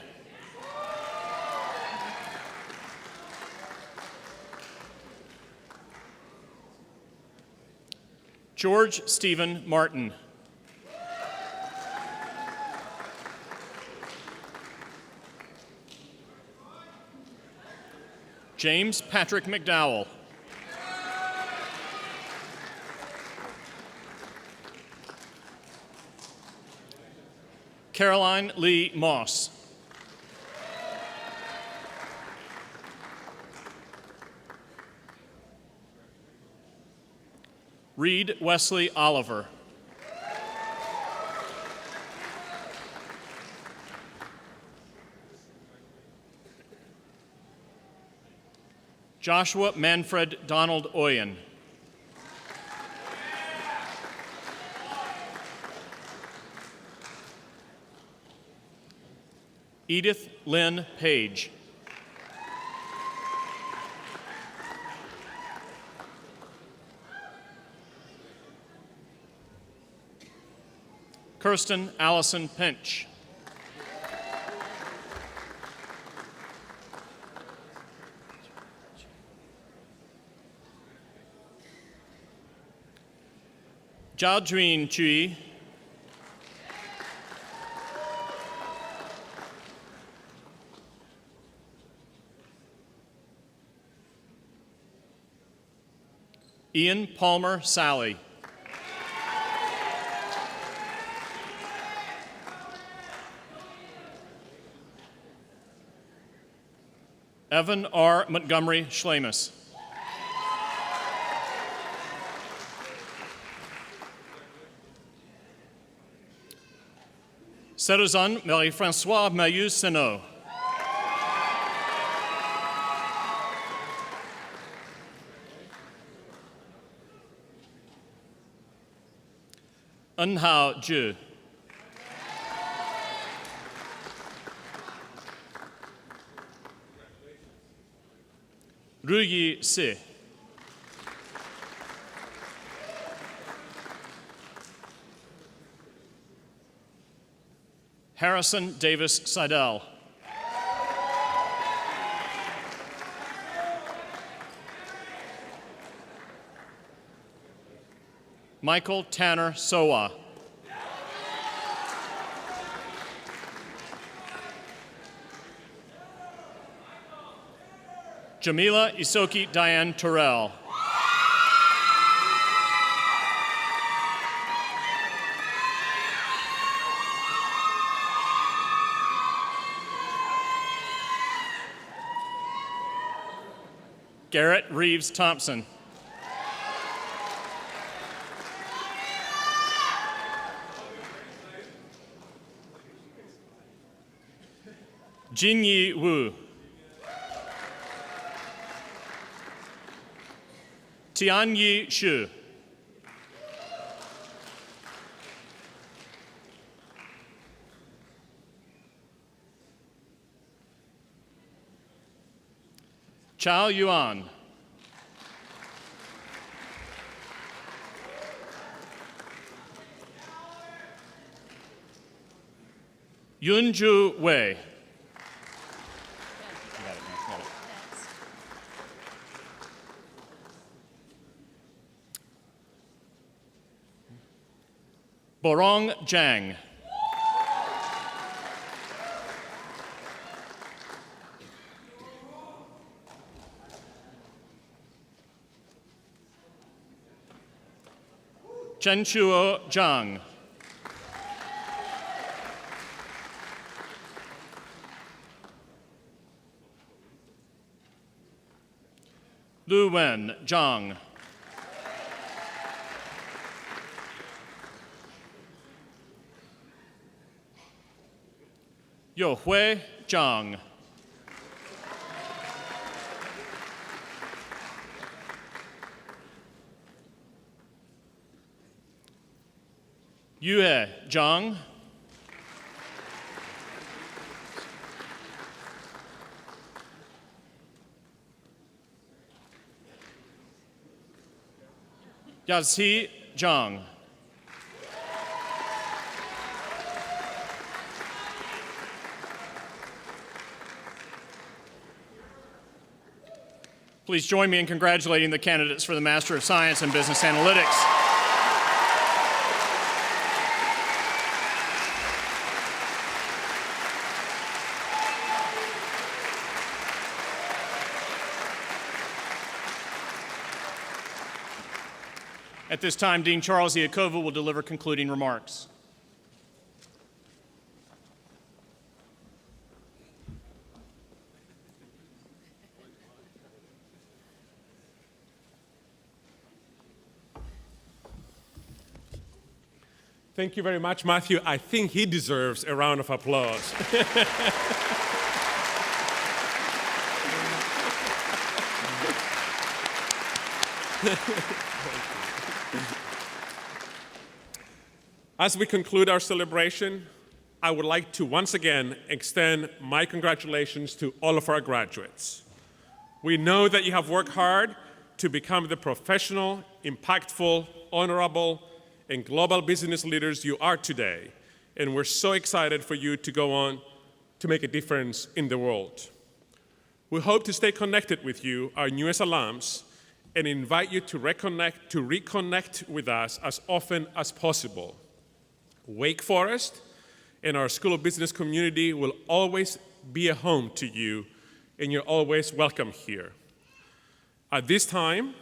George Stephen Martin. James Patrick McDowell. Caroline Lee Moss. Reed Wesley Oliver. Joshua Manfred Donald Oyen. Edith Lynn Page. Kirsten Allison Pinch. Jiajuin Chui. Ian Palmer Sally. Evan R. Montgomery Schlemus. Serozan Marie-François Mayu Senot. Enhao Zhu. Ruyi Si. Harrison Davis Seidel. Michael Tanner Sowa. Jamila Isoki Diane Terrell. Garrett Reeves Thompson. Jinyi Wu. Tianyi Xu. Chao Yuan. Yunju Wei. Borong Zhang. Chenchuo Zhang. Lu Wen Zhang. Youhui Zhang. Yue Zhang. Yazhi Zhang. Please join me in congratulating the candidates for the Master of Science in Business Analytics. At this time, Dean Charles Iacova will deliver concluding remarks. Thank you very much, Matthew. I think he deserves a round of applause. As we conclude our celebration, I would like to once again extend my congratulations to all of our graduates. We know that you have worked hard to become the professional, impactful, honorable, and global business leaders you are today, and we're so excited for you to go on to make a difference in the world. We hope to stay connected with you, our newest alums, and invite you to reconnect with us as often as possible. Wake Forest and our School of Business community will always be a home to you, and you're always welcome here. At this time,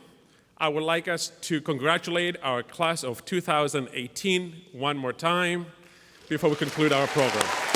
I would like us to congratulate our class of 2018 one more time before we conclude our program.